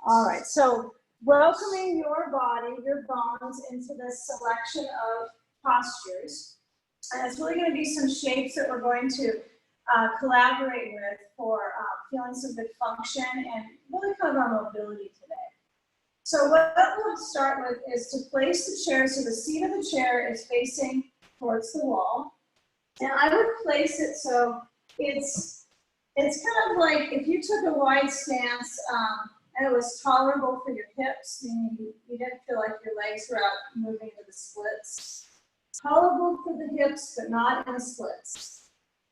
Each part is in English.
All right, so welcoming your body, your bones into this selection of postures. And it's really going to be some shapes that we're going to collaborate with for feeling some good function and really kind of our mobility today. So what we'll start with is to place the chair so the seat of the chair is facing towards the wall. And I would place it so it's kind of like if you took a wide stance and it was tolerable for your hips, meaning you didn't feel like your legs were out moving to the splits. Tolerable for the hips, but not in the splits.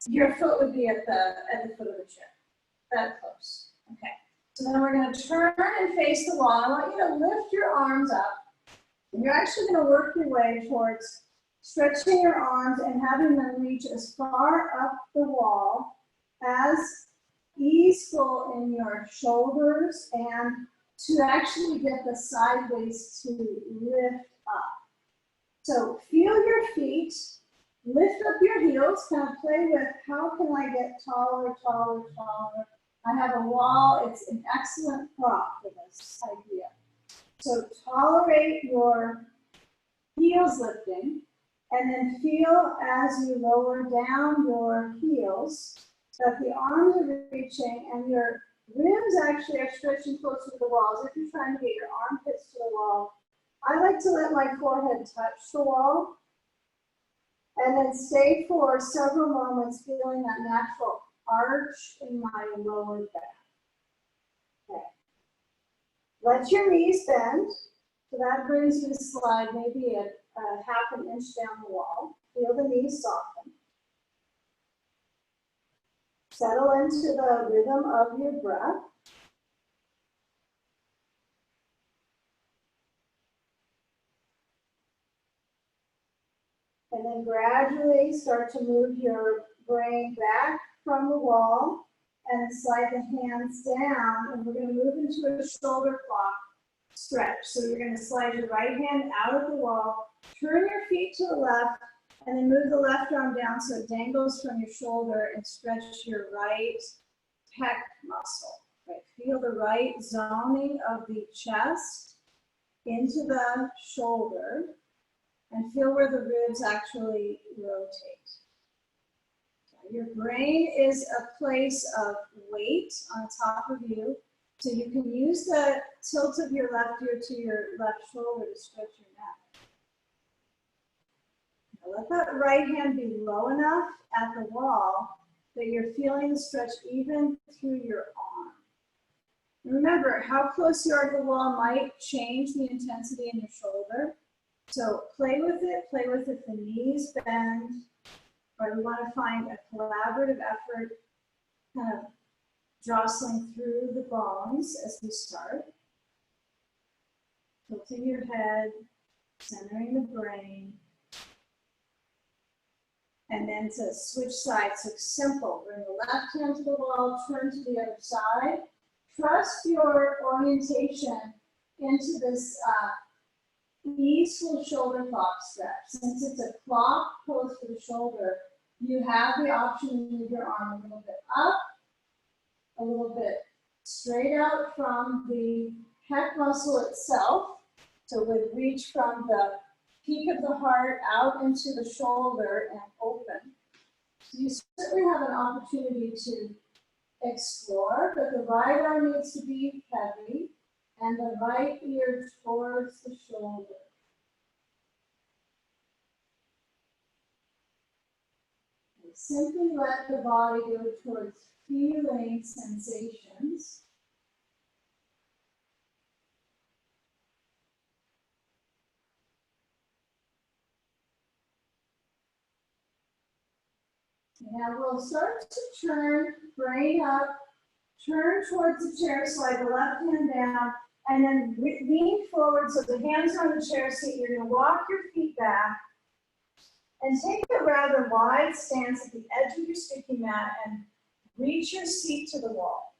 Your foot would be at the foot of the chair, that close. Okay. So then we're going to turn and face the wall. I want you to lift your arms up. And you're actually going to work your way towards stretching your arms and having them reach as far up the wall as easeful in your shoulders and to actually get the side waist to lift up. So feel your feet, lift up your heels, kind of play with how can I get taller, taller, taller. I have a wall, it's an excellent prop for this idea. So tolerate your heels lifting and then feel as you lower down your heels that the arms are reaching and your ribs actually are stretching closer to the walls. If you're trying to get your armpits to the wall, I like to let my forehead touch the wall and then stay for several moments feeling that natural arch in my lower back. Okay. Let your knees bend. So that brings you to slide maybe a half an inch down the wall. Feel the knees soften. Settle into the rhythm of your breath. And then gradually start to move your brain back from the wall and slide the hands down. And we're going to move into a shoulder clock stretch. So you're going to slide your right hand out of the wall, turn your feet to the left, and then move the left arm down so it dangles from your shoulder and stretch your right pec muscle. Right? Feel the right zoning of the chest into the shoulder. And feel where the ribs actually rotate. Your brain is a place of weight on top of you, so you can use the tilt of your left ear to your left shoulder to stretch your neck. Now let that right hand be low enough at the wall that you're feeling the stretch even through your arm. Remember, how close you are to the wall might change the intensity in your shoulder. So play with it the knees bend, or we want to find a collaborative effort, kind of jostling through the bones as we start. Tilting your head, centering the brain, and then to switch sides, so simple. Bring the left hand to the wall, turn to the other side. Trust your orientation into this easeful shoulder clock stretch. Since it's a clock pose for the shoulder, you have the option to move your arm a little bit up, a little bit straight out from the pec muscle itself. So it would reach from the peak of the heart out into the shoulder and open. So you certainly have an opportunity to explore, but the right arm needs to be heavy and the right ear towards the shoulder. And simply let the body go towards feeling sensations. Now we'll start to turn, brain up, turn towards the chair, slide the left hand down, and then lean forward so the hands are on the chair seat. You're going to walk your feet back and take a rather wide stance at the edge of your sticky mat and reach your seat to the wall.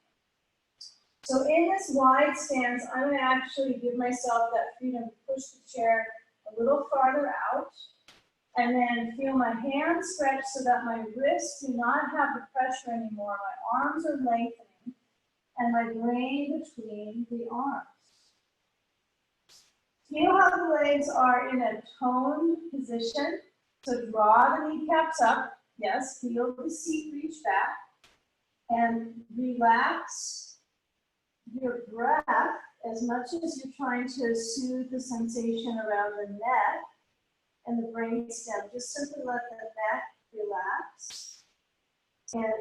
So in this wide stance, I'm going to actually give myself that freedom to push the chair a little farther out. And then feel my hands stretch so that my wrists do not have the pressure anymore. My arms are lengthening. and my brain between the arms. Feel how the legs are in a toned position. So draw the kneecaps up. Yes, feel the seat reach back. And relax your breath as much as you're trying to soothe the sensation around the neck and the brainstem. Just simply let the neck relax. And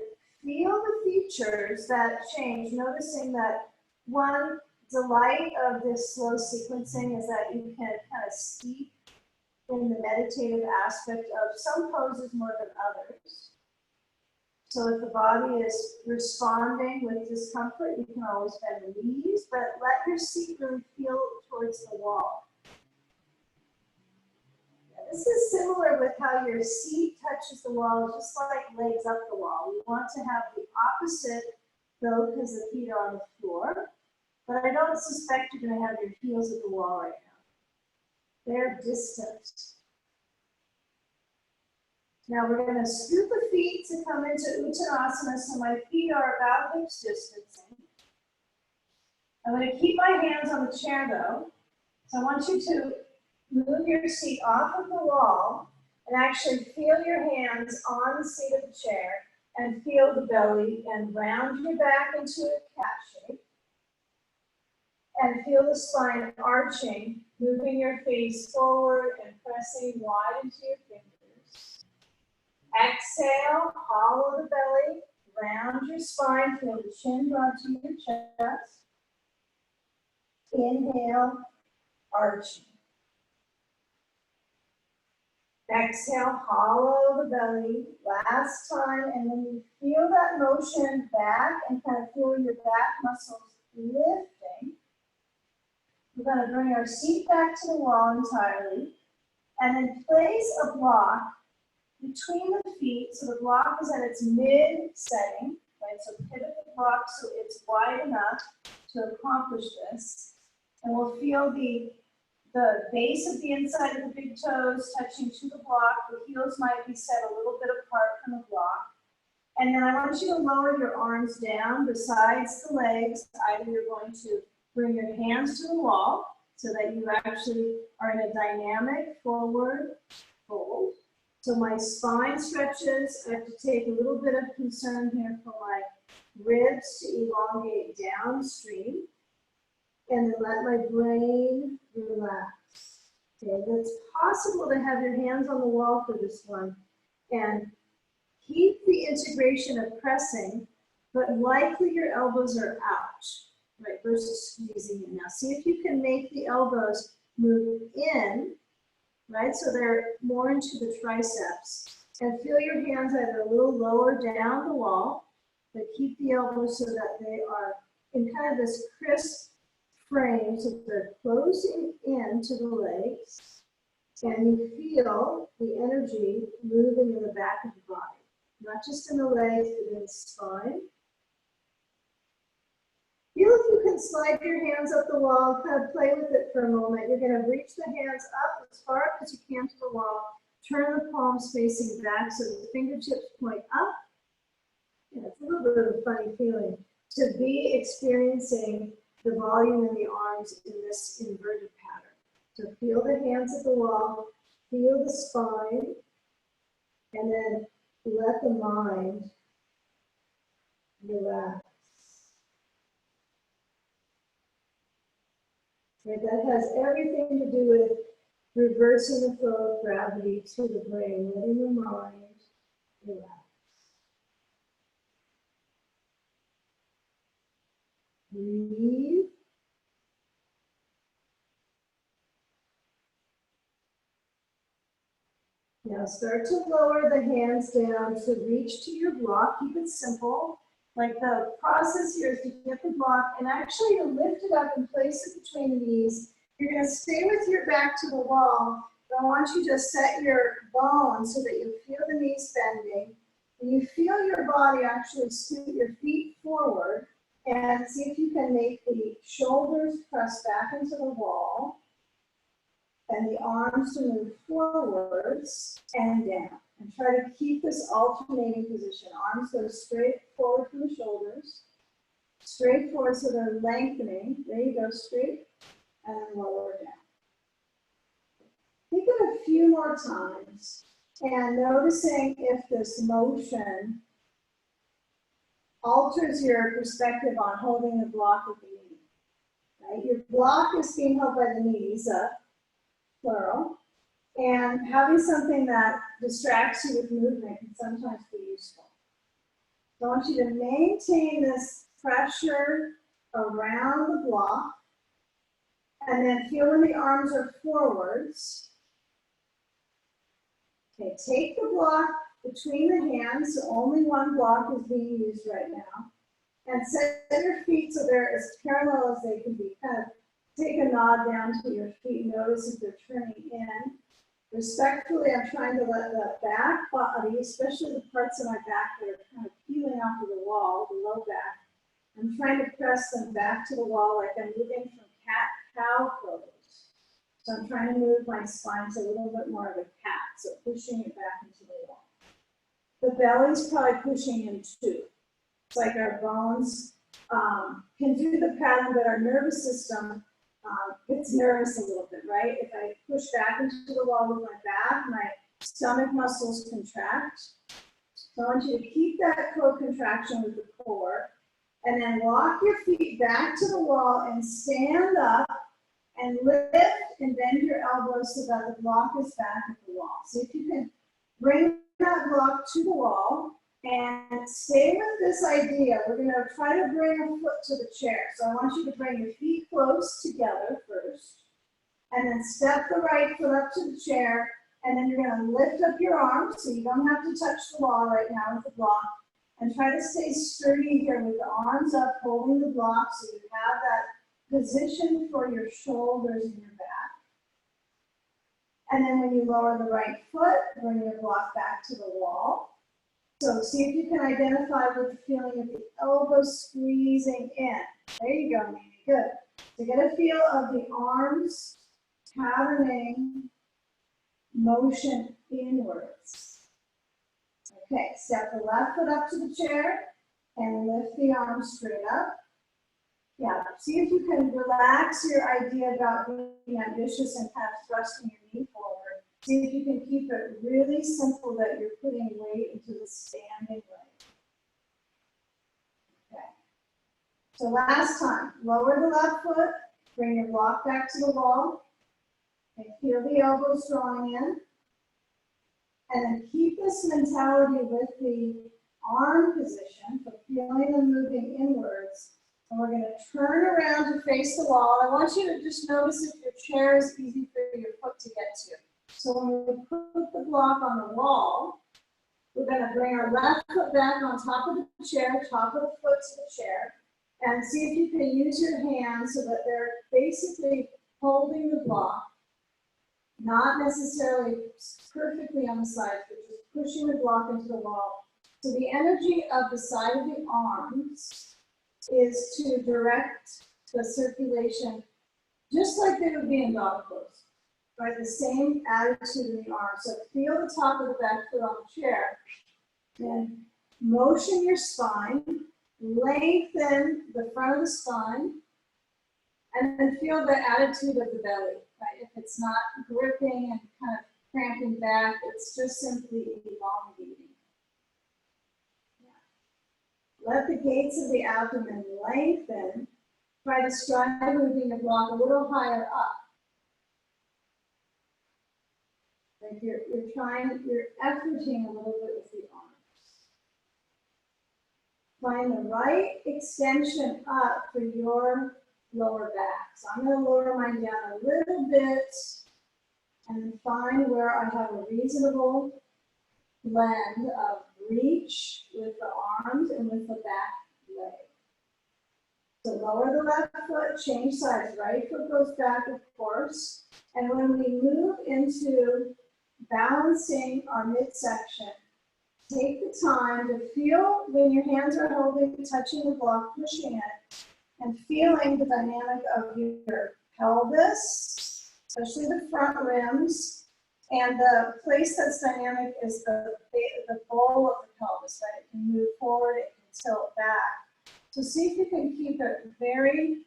feel the features that change, noticing that one delight of this slow sequencing is that you can kind of steep in the meditative aspect of some poses more than others. So if the body is responding with discomfort, you can always bend the knees, but let your seat really feel towards the wall. This is similar with how your seat touches the wall, just like legs up the wall. We want to have the opposite though, because the feet are on the floor. But I don't suspect you're going to have your heels at the wall right now. They're distant. Now we're going to scoop the feet to come into Uttanasana, so my feet are about hips distancing. I'm going to keep my hands on the chair though. So I want you to move your seat off of the wall and actually feel your hands on the seat of the chair and feel the belly and round your back into a cat shape. And feel the spine arching, moving your face forward and pressing wide into your fingers. Exhale, hollow the belly, round your spine, feel the chin draw to your chest. Inhale, arching. Exhale, hollow the belly, last time, and when you feel that motion back and kind of feel your back muscles lifting, we're going to bring our seat back to the wall entirely, and then place a block between the feet, so the block is at its mid-setting, right? So pivot the block so it's wide enough to accomplish this, and we'll feel the base of the inside of the big toes touching to the block. The heels might be set a little bit apart from the block. And then I want you to lower your arms down besides the legs. Either you're going to bring your hands to the wall so that you actually are in a dynamic forward fold. So my spine stretches. I have to take a little bit of concern here for my ribs to elongate downstream. And then let my brain relax. Okay, it's possible to have your hands on the wall for this one and keep the integration of pressing, but likely your elbows are out, right, versus squeezing in. Now see if you can make the elbows move in, right, so they're more into the triceps. And feel your hands either a little lower down the wall, but keep the elbows so that they are in kind of this crisp frame, so they're closing into the legs, and you feel the energy moving in the back of the body, not just in the legs, but in the spine. Feel if you can slide your hands up the wall, kind of play with it for a moment. You're going to reach the hands up as far up as you can to the wall, turn the palms facing back so the fingertips point up. Yeah, it's a little bit of a funny feeling to be experiencing the volume in the arms in this inverted pattern. So feel the hands at the wall, feel the spine, and then let the mind relax. Right, that has everything to do with reversing the flow of gravity to the brain, letting the mind relax. Breathe. Now start to lower the hands down to reach to your block. Keep it simple. Like the process here is to get the block and actually to lift it up and place it between the knees. You're going to stay with your back to the wall, but I want you to set your bones so that you feel the knees bending. And you feel your body actually scoot your feet forward and see if you can make the shoulders press back into the wall and the arms to move forwards and down. And try to keep this alternating position. Arms go straight forward from the shoulders. straight forward, so they're lengthening. There you go, straight, and then lower down. Think of a few more times and noticing if this motion alters your perspective on holding the block with the knee. Right? Your block is being held by the knees, plural, and having something that distracts you with movement can sometimes be useful. So I want you to maintain this pressure around the block, and then feel when the arms are forwards. Okay, take the block between the hands, so only one block is being used right now. And set your feet so they're as parallel as they can be. Kind of take a nod down to your feet. Notice if they're turning in. Respectfully, I'm trying to let the back body, especially the parts of my back that are kind of peeling off of the wall, the low back, I'm trying to press them back to the wall like I'm moving from cat-cow pose. So I'm trying to move my spine to a little bit more of a cat, so pushing it back into the wall. The belly's probably pushing in too. It's like our bones can do the pattern, but our nervous system gets nervous a little bit, right? If I push back into the wall with my back, my stomach muscles contract. So I want you to keep that co-contraction with the core, and then walk your feet back to the wall and stand up and lift and bend your elbows so that the block is back at the wall. See if you can bring that block to the wall. And stay with this idea. We're going to try to bring a foot to the chair. So I want you to bring your feet close together first. And then step the right foot up to the chair. And then you're going to lift up your arms so you don't have to touch the wall right now with the block. And try to stay sturdy here with the arms up, holding the block so you have that position for your shoulders and your back. And then when you lower the right foot, bring your block back to the wall. So see if you can identify with the feeling of the elbow squeezing in. There you go, Mimi. Good. So get a feel of the arms patterning motion inwards. Okay, step the left foot up to the chair and lift the arms straight up. Yeah, see if you can relax your idea about being ambitious and kind of thrusting your knee forward. See if you can keep it really simple that you're putting weight into the standing leg. Okay. So last time, lower the left foot, bring your block back to the wall, and feel the elbows drawing in. And then keep this mentality with the arm position, so feeling them moving inwards. And we're going to turn around to face the wall. I want you to just notice if your chair is easy for your foot to get to. So when we put the block on the wall, we're going to bring our left foot back on top of the chair, top of the foot to the chair, and see if you can use your hands so that they're basically holding the block, not necessarily perfectly on the sides, but just pushing the block into the wall. So the energy of the side of the arms is to direct the circulation just like they would be in dog pose. Right, the same attitude in the arms. So feel the top of the back foot on the chair. Then motion your spine, lengthen the front of the spine, and then feel the attitude of the belly. Right? If it's not gripping and kind of cramping back, it's just simply elongating. Yeah. Let the gates of the abdomen lengthen. Try to strive moving the block a little higher up. Like you're efforting a little bit with the arms. Find the right extension up for your lower back. So I'm going to lower mine down a little bit and then find where I have a reasonable blend of reach with the arms and with the back leg. So lower the left foot, change sides. Right foot goes back, of course. And when we move into balancing our midsection, take the time to feel when your hands are holding, touching the block, pushing it, and feeling the dynamic of your pelvis, especially the front rims, and the place that's dynamic is the bowl of the pelvis, right? It can move forward, it can tilt back. So see if you can keep it very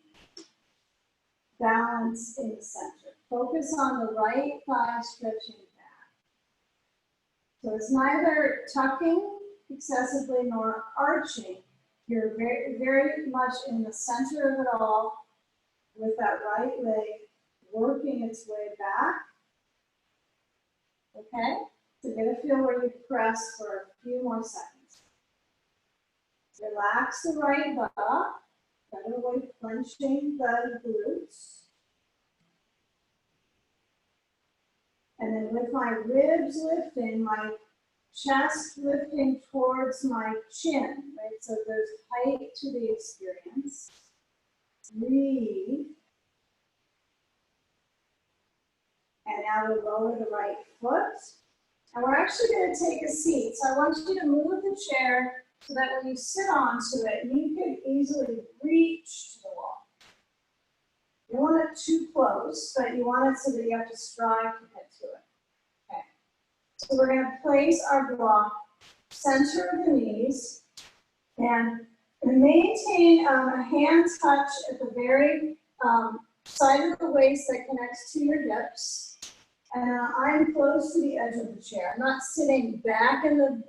balanced in the center. Focus on the right thigh stretching back. So it's neither tucking excessively nor arching. You're very, very much in the center of it all with that right leg working its way back. Okay? So get a feel where you press for a few more seconds. Relax the right butt. Better avoid clenching the glutes. And then with my ribs lifting, my chest lifting towards my chin, right? So there's height to the experience. Breathe. And now we lower the right foot. And we're actually going to take a seat. So I want you to move the chair so that when you sit onto it, you can easily reach to the wall. You don't want it too close, but you want it so that you have to strive to get to it. Okay. So we're going to place our block center of the knees and maintain a hand touch at the very side of the waist that connects to your hips. And I'm close to the edge of the chair. I'm not sitting back in the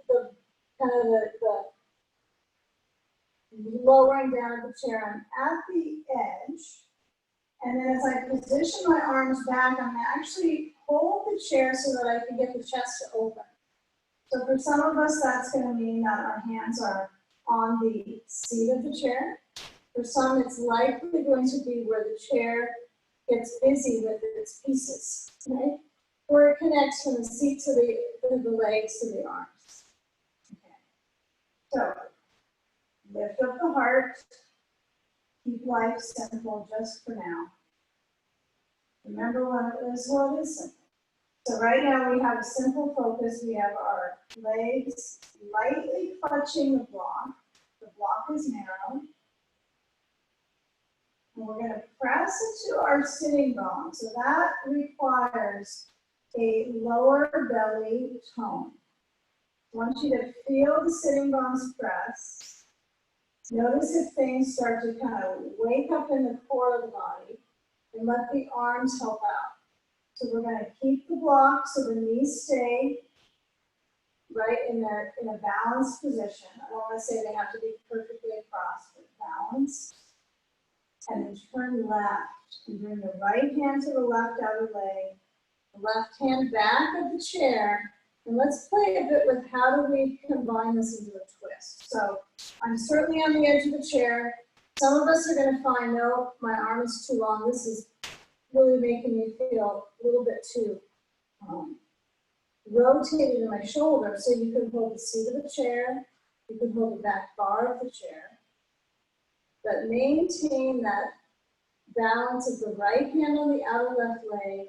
lowering down of the chair. I'm at the edge. And then as I position my arms back, I'm going to actually hold the chair so that I can get the chest to open. So for some of us, that's going to mean that our hands are on the seat of the chair. For some, it's likely going to be where the chair gets busy with its pieces, right? Where it connects from the seat to the legs to the arms. Okay. So lift up the heart. Keep life simple just for now. Remember when it was what is simple. So right now we have a simple focus. We have our legs lightly clutching the block. The block is narrow. And we're going to press into our sitting bone. So that requires a lower belly tone. I want you to feel the sitting bones press. Notice if things start to kind of wake up in the core of the body, and let the arms help out. So we're going to keep the block so the knees stay right in a balanced position. I don't want to say they have to be perfectly across, but balanced. And then turn left and bring the right hand to the left outer leg, the left hand back of the chair. And let's play a bit with how do we combine this into a twist. So I'm certainly on the edge of the chair. Some of us are going to find, no, my arm is too long. This is really making me feel a little bit too rotated in my shoulder. So you can hold the seat of the chair. You can hold the back bar of the chair. But maintain that balance of the right hand on the outer left leg.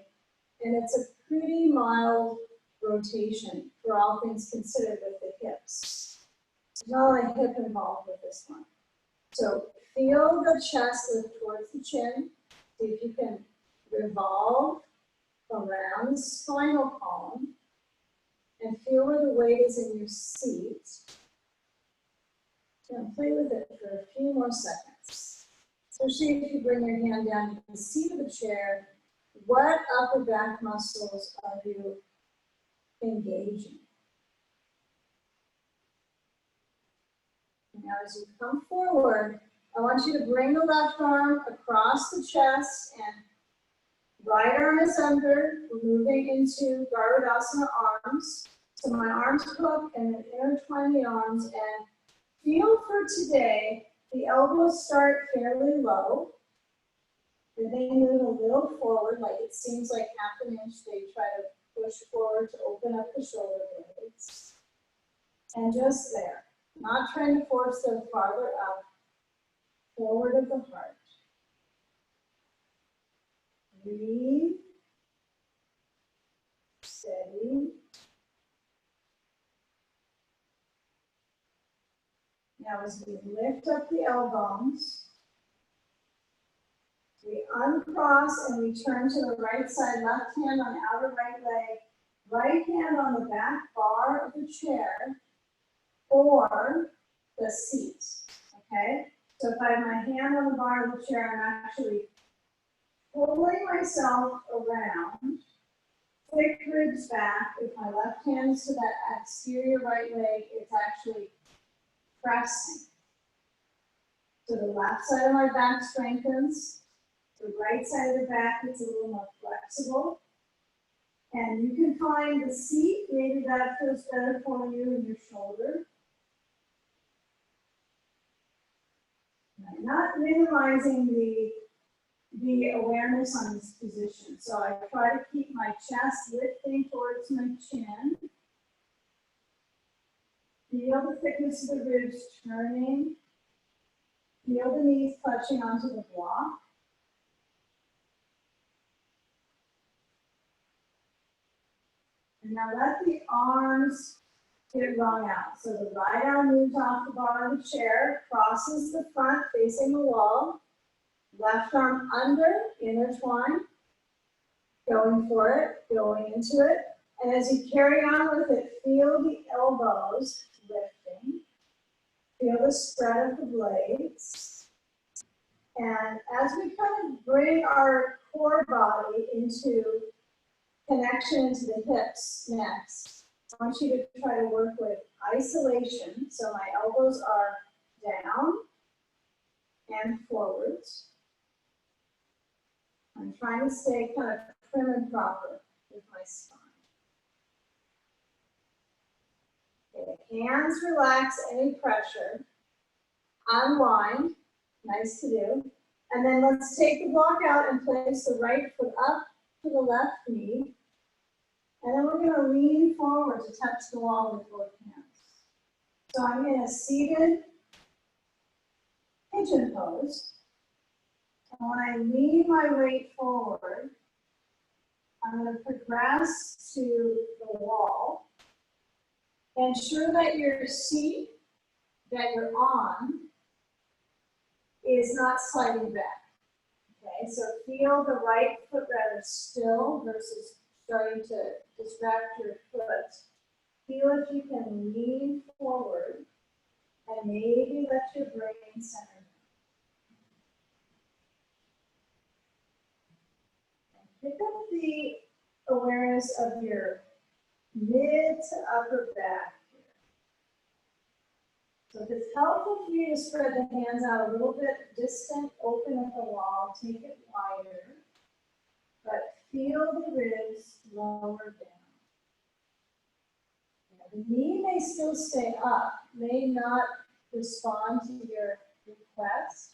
And it's a pretty mild rotation for all things considered with the hips. There's not a hip involved with this one. So feel the chest lift towards the chin. See if you can revolve around the spinal column and feel where the weight is in your seat. And play with it for a few more seconds. Especially if you bring your hand down to the seat of the chair, what upper back muscles are you engaging? Now as you come forward, I want you to bring the left arm across the chest and right arm is under. We're moving into Garudasana arms. So my arms hook and then intertwine the arms and feel for today, the elbows start fairly low. Then they move a little forward, like it seems like half an inch. They try to push forward to open up the shoulder blades. And just there, not trying to force them farther up, forward of the heart. Breathe. Steady. Now as we lift up the elbows, we uncross and we turn to the right side, left hand on the outer right leg, right hand on the back bar of the chair or the seat, okay? So if I have my hand on the bar of the chair, I'm actually pulling myself around, thick ribs back. If my left hand is to that exterior right leg, it's actually pressing. So the left side of my back strengthens. The right side of the back is a little more flexible. And you can find the seat, maybe that feels better for you in your shoulder. I'm not minimizing the awareness on this position. So I try to keep my chest lifting towards my chin. Feel the thickness of the ribs turning. Feel the knees clutching onto the block. And now let the arms get wrung out. So the right arm moves off the bar of the chair, crosses the front facing the wall. Left arm under, intertwine. Going for it, going into it. And as you carry on with it, feel the elbows lifting. Feel the spread of the blades. And as we kind of bring our core body into connection to the hips next, I want you to try to work with isolation. So my elbows are down and forwards. I'm trying to stay kind of prim and proper with my spine. Okay, hands relax any pressure. Unwind, nice to do. And then let's take the block out and place the right foot up to the left knee. And then we're going to lean forward to touch the wall with both hands. So I'm in a seated pigeon pose. And when I lean my weight forward, I'm going to progress to the wall. Ensure that your seat that you're on is not sliding back. Okay, so feel the right foot rather still versus starting to distract your foot. Feel if you can lean forward and maybe let your brain center. Pick up the awareness of your mid to upper back here. So if it's helpful for you to spread the hands out a little bit distant, open at the wall, take it wider, but feel the ribs lower down. Now, the knee may still stay up, may not respond to your request.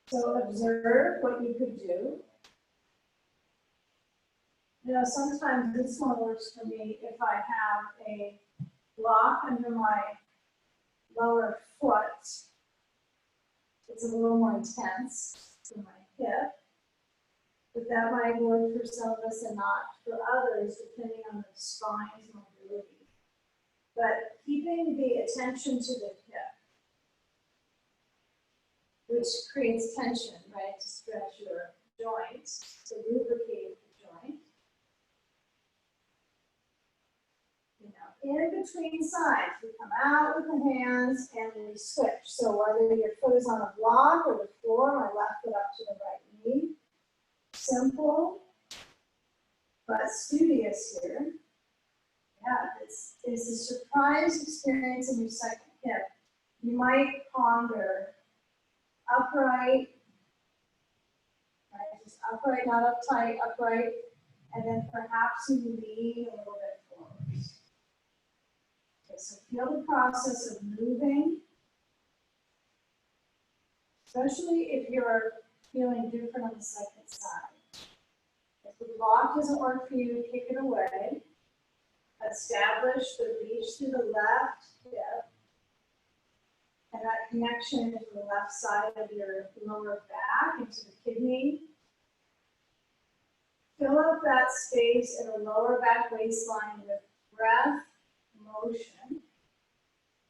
So observe what you could do. You know, sometimes this one works for me if I have a block under my lower foot. It's a little more intense for my hip, but that might work for some of us and not for others, depending on the spine's mobility. But keeping the attention to the hip, which creates tension, right, to stretch your joints, to lubricate the joint. In between sides, we come out with the hands and we switch. So whether your foot is on a block or the floor, my left foot up to the right knee. Simple, but studious here. Yeah, it's a surprise experience in your second hip. You might ponder upright, right? Just upright, not uptight, upright, and then perhaps you lean a little bit forward. Okay, so feel the process of moving, especially if you're feeling different on the second side. If the block doesn't work for you, kick it away. Establish the reach to the left hip and that connection to the left side of your lower back into the kidney. Fill up that space in the lower back waistline with breath, motion,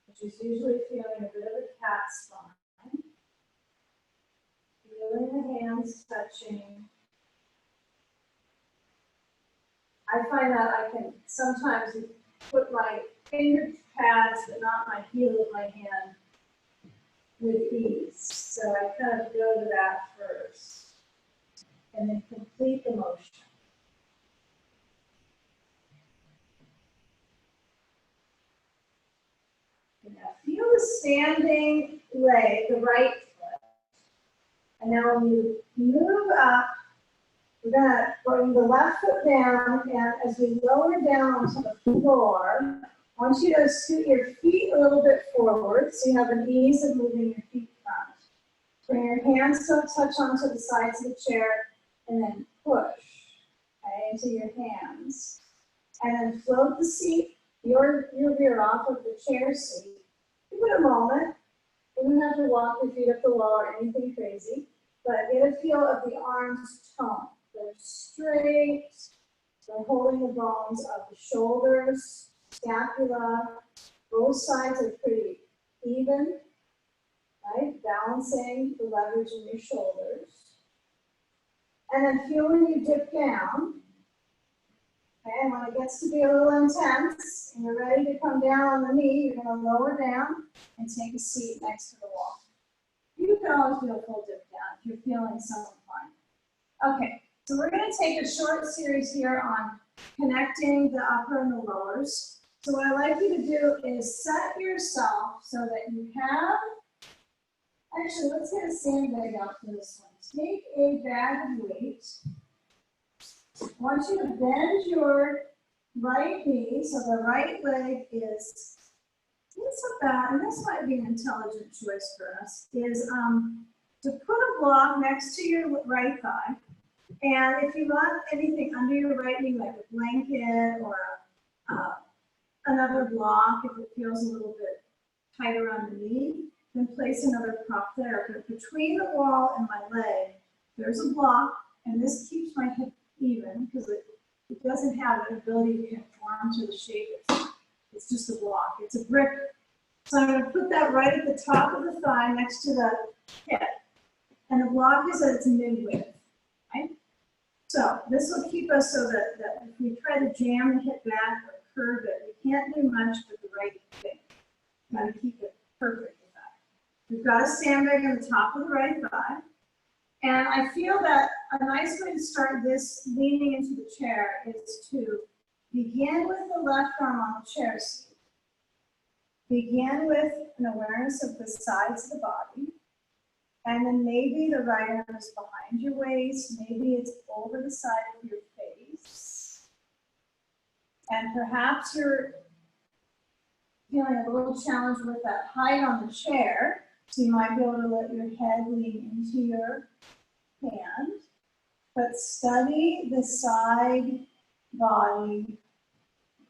which is usually feeling a bit of a cat spine. Feeling the hands touching. I find that I can sometimes put my finger pads, but not my heel of my hand, with ease. So I kind of go to that first and then complete the motion. Now feel the standing leg, the right foot. And now when you move up, we're going to bring the left foot down, and as we lower down onto the floor, I want you to scoot your feet a little bit forward so you have an ease of moving your feet front. Bring your hands to touch onto the sides of the chair, and then push into your hands. And then float the seat, your rear off of the chair seat. Give it a moment. You don't have to walk your feet up the wall or anything crazy, but get a feel of the arms tone. They're straight, they're holding the bones of the shoulders, scapula, both sides are pretty even, right? Balancing the leverage in your shoulders. And then feel when you dip down. Okay, and when it gets to be a little intense and you're ready to come down on the knee, you're going to lower down and take a seat next to the wall. You can always do a full dip down if you're feeling so inclined. Okay, so we're going to take a short series here on connecting the upper and the lowers. So what I'd like you to do is set yourself so that you have, actually let's get a sandbag out for this one. Take a bag of weight. I want you to bend your right knee, so the right leg is about, and this might be an intelligent choice for us, is to put a block next to your right thigh. And if you want anything under your right knee, like a blanket or another block, if it feels a little bit tighter on the knee, then place another prop there. But between the wall and my leg, there's a block, and this keeps my hip even because it doesn't have an ability to conform to the shape. It's just a block. It's a brick. So I'm going to put that right at the top of the thigh next to the hip. And the block is at its mid-width. Right? So this will keep us so that if we try to jam the hip back or curve it, we can't do much with the right thing. Got to keep it perfect with that. We've got a sandbag on the top of the right thigh. And I feel that a nice way to start this leaning into the chair is to begin with the left arm on the chair seat. Begin with an awareness of the sides of the body. And then maybe the right arm is behind your waist. Maybe it's over the side of your face. And perhaps you're feeling a little challenged with that height on the chair. So you might be able to let your head lean into your hand. But study the side body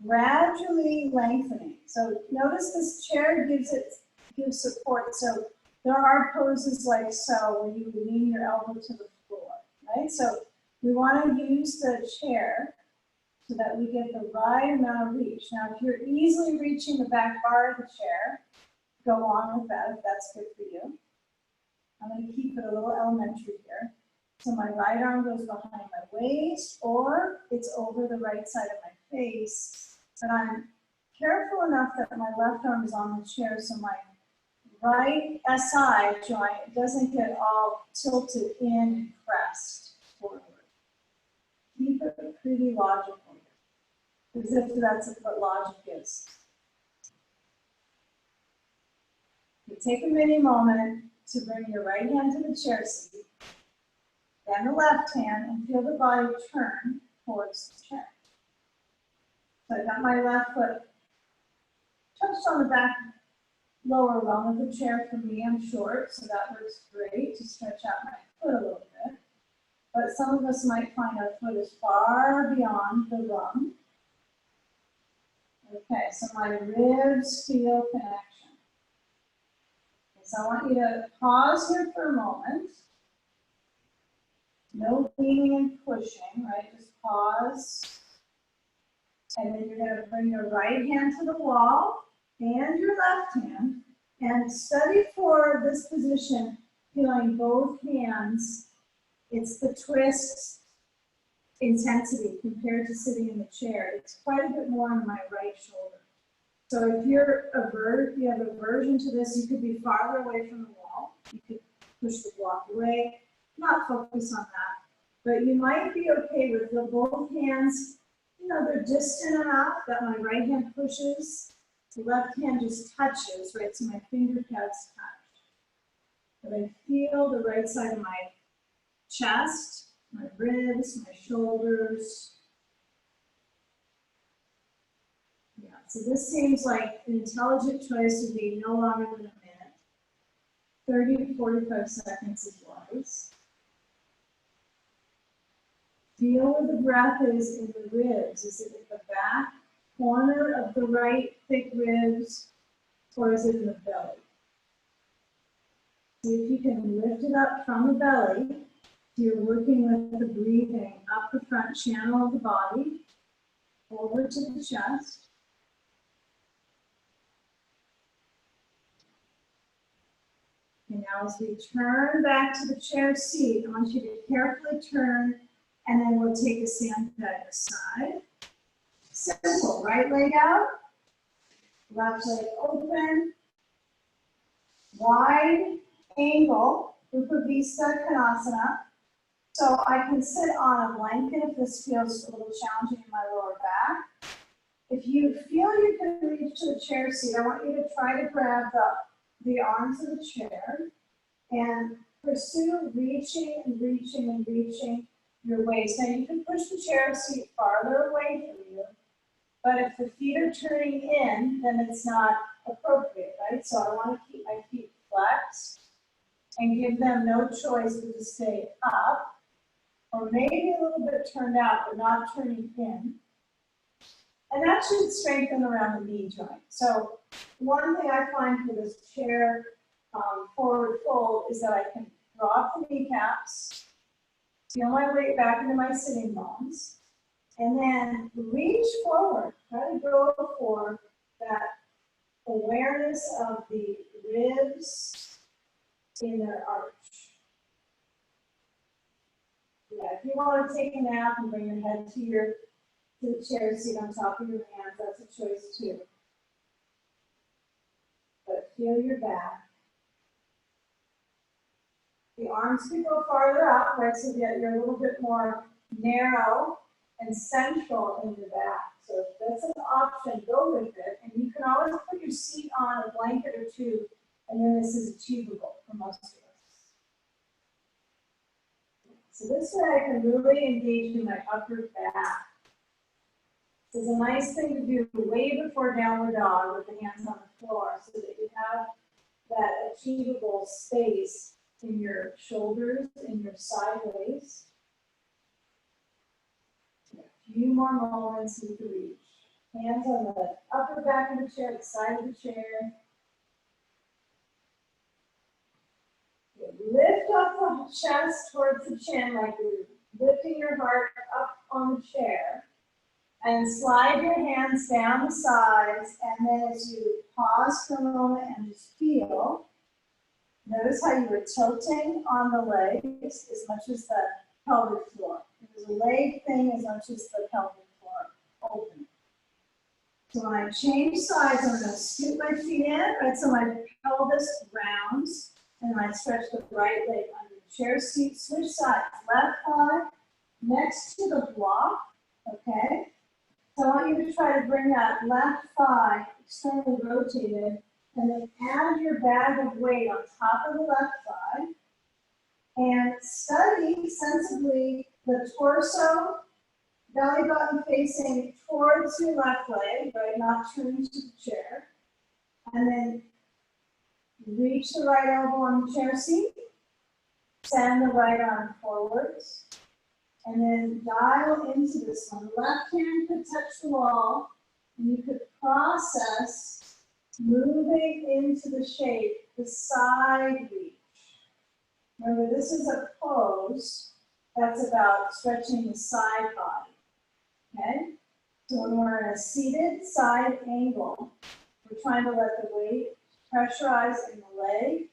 gradually lengthening. So notice this chair gives support. So there are poses like so where you lean your elbow to the floor, right? So we want to use the chair so that we get the right amount of reach. Now, if you're easily reaching the back bar of the chair, go on with that if that's good for you. I'm going to keep it a little elementary here. So my right arm goes behind my waist, or it's over the right side of my face. But I'm careful enough that my left arm is on the chair so my right SI joint doesn't get all tilted in and pressed forward. Keep it pretty logical, as if that's what logic is. You take a mini moment to bring your right hand to the chair seat, then the left hand, and feel the body turn towards the chair. So I got my left foot touched on the back lower rung of the chair. For me, I'm short, so that works great to stretch out my foot a little bit. But some of us might find our foot is far beyond the rung. Okay, so my ribs feel connection. So I want you to pause here for a moment. No leaning and pushing, right? Just pause. And then you're going to bring your right hand to the wall and your left hand. And study for this position, feeling both hands. It's the twist intensity compared to sitting in the chair. It's quite a bit more on my right shoulder. So if you're if you have aversion to this, you could be farther away from the wall. You could push the block away, not focus on that. But you might be okay with the both hands, you know, they're distant enough that my right hand pushes, the left hand just touches, right? So my fingertips touch. But I feel the right side of my chest, my ribs, my shoulders. Yeah, so this seems like an intelligent choice to be no longer than a minute. 30 to 45 seconds is wise. Feel where the breath is in the ribs. Is it at the back corner of the right thick ribs, or is it in the belly? See if you can lift it up from the belly. So you're working with the breathing up the front channel of the body, over to the chest. And now as we turn back to the chair seat, I want you to carefully turn, and then we'll take a sandbag aside. Simple, right leg out, left leg open, wide angle, Upavista Konasana. So I can sit on a blanket if this feels a little challenging in my lower back. If you feel you can reach to the chair seat, I want you to try to grab the arms of the chair and pursue reaching and reaching and reaching your waist. Now you can push the chair seat farther away from you, but if the feet are turning in, then it's not appropriate, right? So I want to keep my feet flexed and give them no choice but to stay up, or maybe a little bit turned out, but not turning in. And that should strengthen around the knee joint. So one thing I find for this chair forward fold is that I can drop the kneecaps, feel my weight back into my sitting bones, and then reach forward. Try to go for that awareness of the ribs in their arch. Yeah, if you want to take a nap and bring your head to the chair seat on top of your hands, that's a choice too. But feel your back. The arms can go farther up, right, so that you're a little bit more narrow and central in your back. So if that's an option, go with it. And you can always put your seat on a blanket or two, and then this is achievable for most of us. So this way I can really engage in my upper back. This is a nice thing to do way before downward dog with the hands on the floor, so that you have that achievable space in your shoulders, in your sideways. A few more moments you can reach. Hands on the upper back of the chair, the side of the chair. Lift up the chest towards the chin, like you're lifting your heart up on the chair. And slide your hands down the sides, and then as you pause for a moment and just feel, notice how you were tilting on the legs as much as the pelvic floor. It was a leg thing as much as the pelvic floor open. So when I change sides, I'm going to scoot my feet in, right, so my pelvis rounds, and I stretch the right leg under the chair seat. Switch sides, left thigh next to the block, okay? So I want you to try to bring that left thigh externally rotated, and then add your bag of weight on top of the left thigh. And study sensibly the torso, belly button facing towards your left leg, right, not turning to the chair. And then reach the right elbow on the chair seat, send the right arm forwards. And then dial into this one. The left hand could touch the wall, and you could process moving into the shape, the side reach. Remember, this is a pose that's about stretching the side body. Okay? So when we're in a seated side angle, we're trying to let the weight pressurize in the leg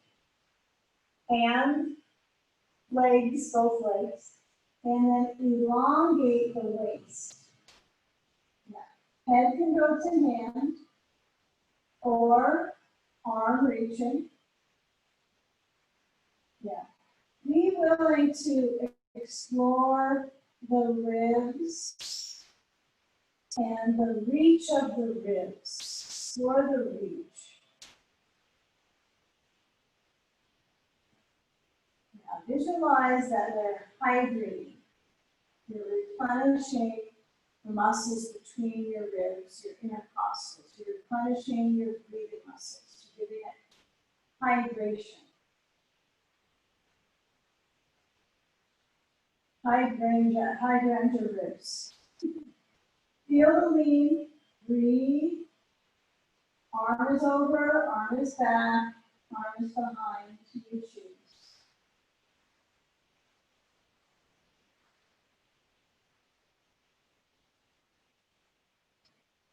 and legs, both legs. And then elongate the waist. Yeah. Head can go to hand. or arm reaching. Yeah. Be willing to explore the ribs and the reach of the ribs. Explore the reach. Now visualize that they're hydrating. You're replenishing the muscles between your ribs, your intercostals. You're replenishing your breathing muscles. You're giving it hydration. Hydrangea ribs. Feel the lean, breathe. Arm is over, arm is back, arm is behind, you choose.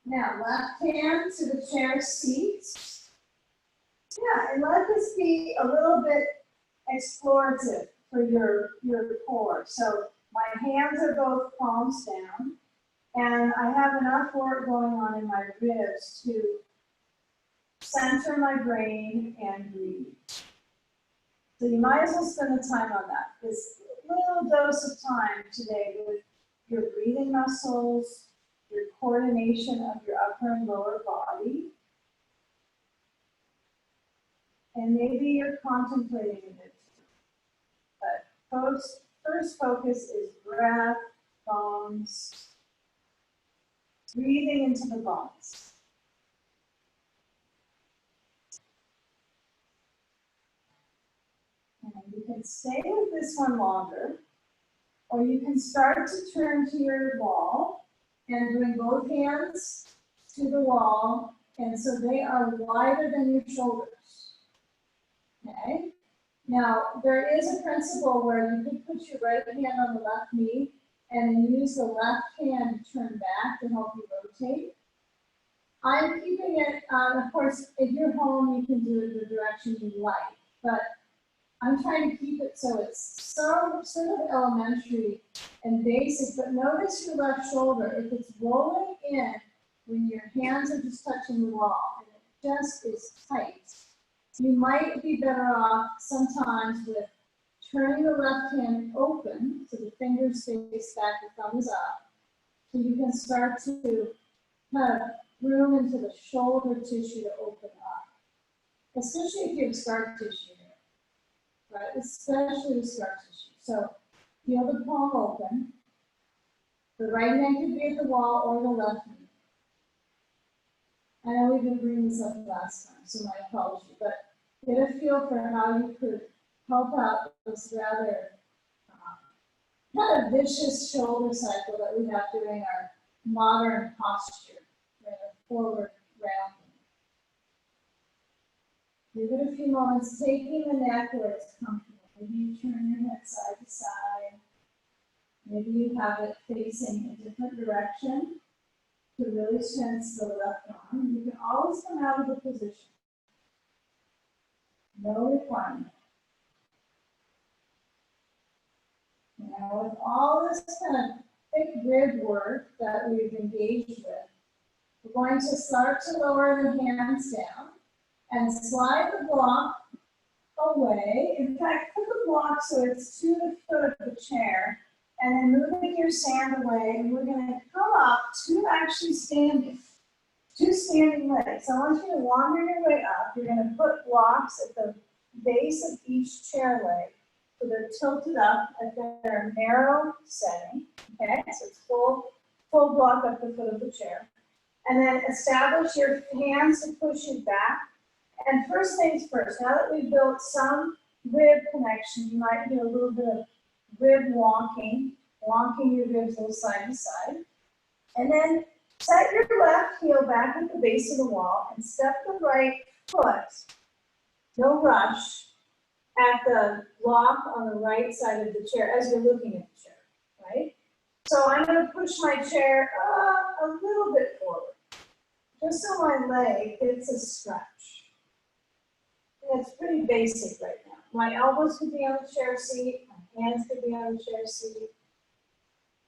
Now, left hand to the chair seat. Yeah, and let this be a little bit explorative for your core. So my hands are both palms down, and I have enough work going on in my ribs to center my brain and breathe. So you might as well spend the time on that. This little dose of time today with your breathing muscles, your coordination of your upper and lower body, and maybe you're contemplating a bit. But first focus is breath, bones, breathing into the bones. And you can stay with this one longer, or you can start to turn to your wall and bring both hands to the wall, and so they are wider than your shoulders. Okay? Now, there is a principle where you could put your right hand on the left knee and then use the left hand to turn back to help you rotate. I'm keeping it, of course, if you're home, you can do it the direction you like, but I'm trying to keep it so it's sort of elementary and basic, but notice your left shoulder. If it's rolling in when your hands are just touching the wall and it just is tight, you might be better off sometimes with turning the left hand open so the fingers face back, the thumb is up, so you can start to kind of room into the shoulder tissue to open up, especially if you have scar tissue here, right? Especially with scar tissue. So feel the palm open. The right hand could be at the wall or the left knee. I know we didn't bring this up last time, so my apology, but get a feel for how you could help out this rather kind of vicious shoulder cycle that we have during our modern posture, forward rounding. Give it a few moments, taking the neck where it's comfortable. Maybe you turn your head side to side. Maybe you have it facing a different direction to really tense the left arm. You can always come out of the position. No requirement. Now, with all this kind of thick rib work that we've engaged with, we're going to start to lower the hands down and slide the block away. In fact, put the block so it's to the foot of the chair, and then moving your sand away, and we're going to come up to actually standing, two standing legs. I want you to wander your way up. You're going to put blocks at the base of each chair leg, so they're tilted up at their narrow setting. Okay, so it's full block up the foot of the chair. And then establish your hands to push you back. And first things first, now that we've built some rib connection, you might do a little bit of rib walking your ribs a little side to side. And then set your left heel back at the base of the wall and step the right foot, no rush, at the block on the right side of the chair as you're looking at the chair, right? So I'm going to push my chair a little bit forward, just so my leg gets a stretch. And it's pretty basic right now. My elbows could be on the chair seat, my hands could be on the chair seat,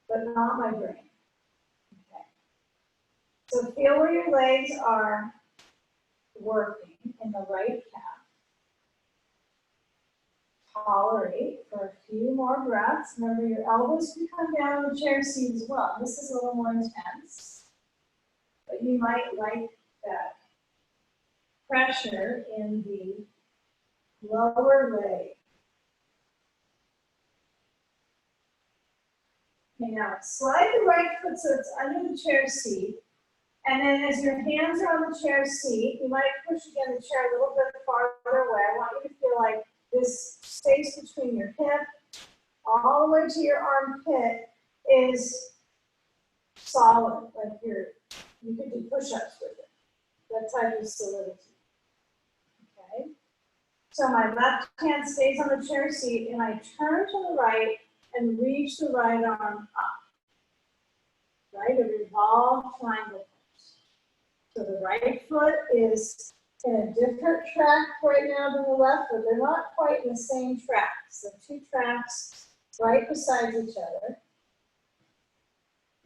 but not my brain. Okay. So feel where your legs are working in the right calf. Tolerate for a few more breaths. Remember, your elbows can come down in the chair seat as well. This is a little more intense, but you might like that pressure in the lower leg. Okay, now slide the right foot so it's under the chair seat. And then as your hands are on the chair seat, you might push again the chair a little bit farther away. I want you to feel like this space between your hip all the way to your armpit is solid, like you could do push-ups with it, that type of solidity. Okay? So my left hand stays on the chair seat, and I turn to the right and reach the right arm up. Right? A revolved triangle. So the right foot is in a different track right now than the left, but they're not quite in the same track. So two tracks right beside each other,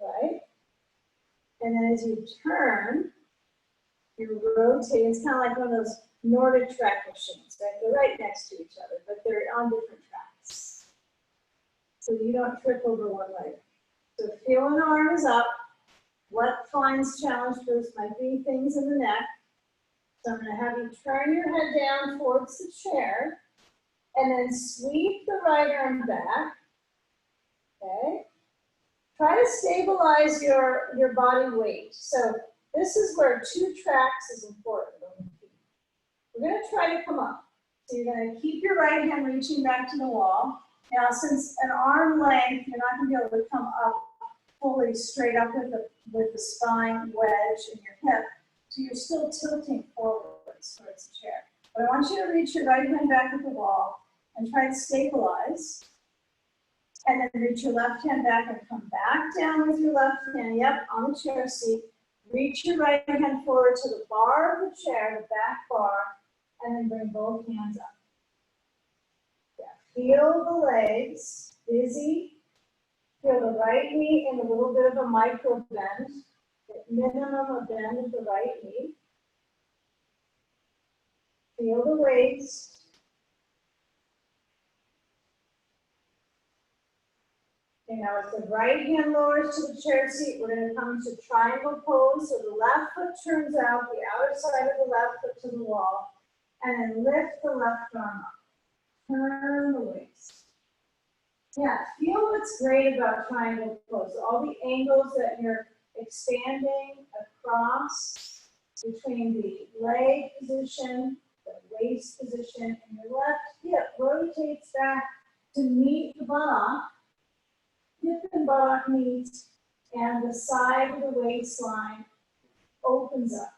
right? And then as you turn, you rotate. It's kind of like one of those Nordic track machines, right? They're right next to each other, but they're on different tracks. So you don't trip over one leg. So feel when the arm is up. What finds challenge first might be things in the neck. So I'm going to have you turn your head down towards the chair and then sweep the right arm back. Okay? Try to stabilize your body weight. So this is where two tracks is important. We're going to try to come up. So you're going to keep your right hand reaching back to the wall. Now, since an arm length, you're not going to be able to come up fully straight up with the spine wedge in your hip. So you're still tilting forwards towards the chair. But I want you to reach your right hand back at the wall and try to stabilize. And then reach your left hand back and come back down with your left hand, yep, on the chair seat. Reach your right hand forward to the bar of the chair, the back bar, and then bring both hands up. Yeah. Feel the legs, busy. Feel the right knee in a little bit of a micro bend, at minimum a bend of the right knee. Feel the waist. Okay, now as the right hand lowers to the chair seat, we're going to come to triangle pose. So the left foot turns out, the outer side of the left foot to the wall, and then lift the left arm up. Turn the waist. Yeah, feel what's great about triangle pose. All the angles that you're expanding across between the leg position, the waist position, and your left hip rotates back to meet the buttock. Hip and buttock meet, and the side of the waistline opens up.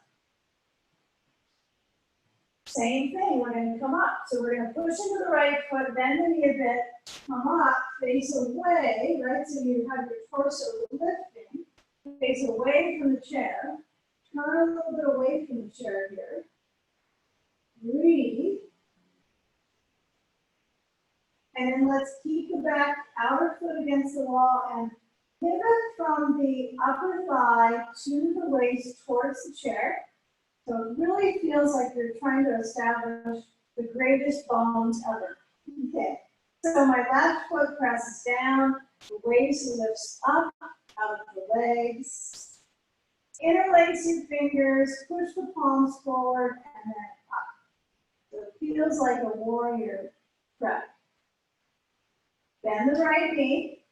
Same thing, we're going to come up. So we're going to push into the right foot, bend the knee a bit, come up, face away, right? So you have your torso lifting, face away from the chair. Turn a little bit away from the chair here. Breathe. And then let's keep the back outer foot against the wall and pivot from the upper thigh to the waist towards the chair. So it really feels like you're trying to establish the greatest bones ever. Okay, so my left foot presses down, the waist lifts up out of the legs. Interlace your fingers, push the palms forward, and then up. So it feels like a warrior prep. Bend the right knee.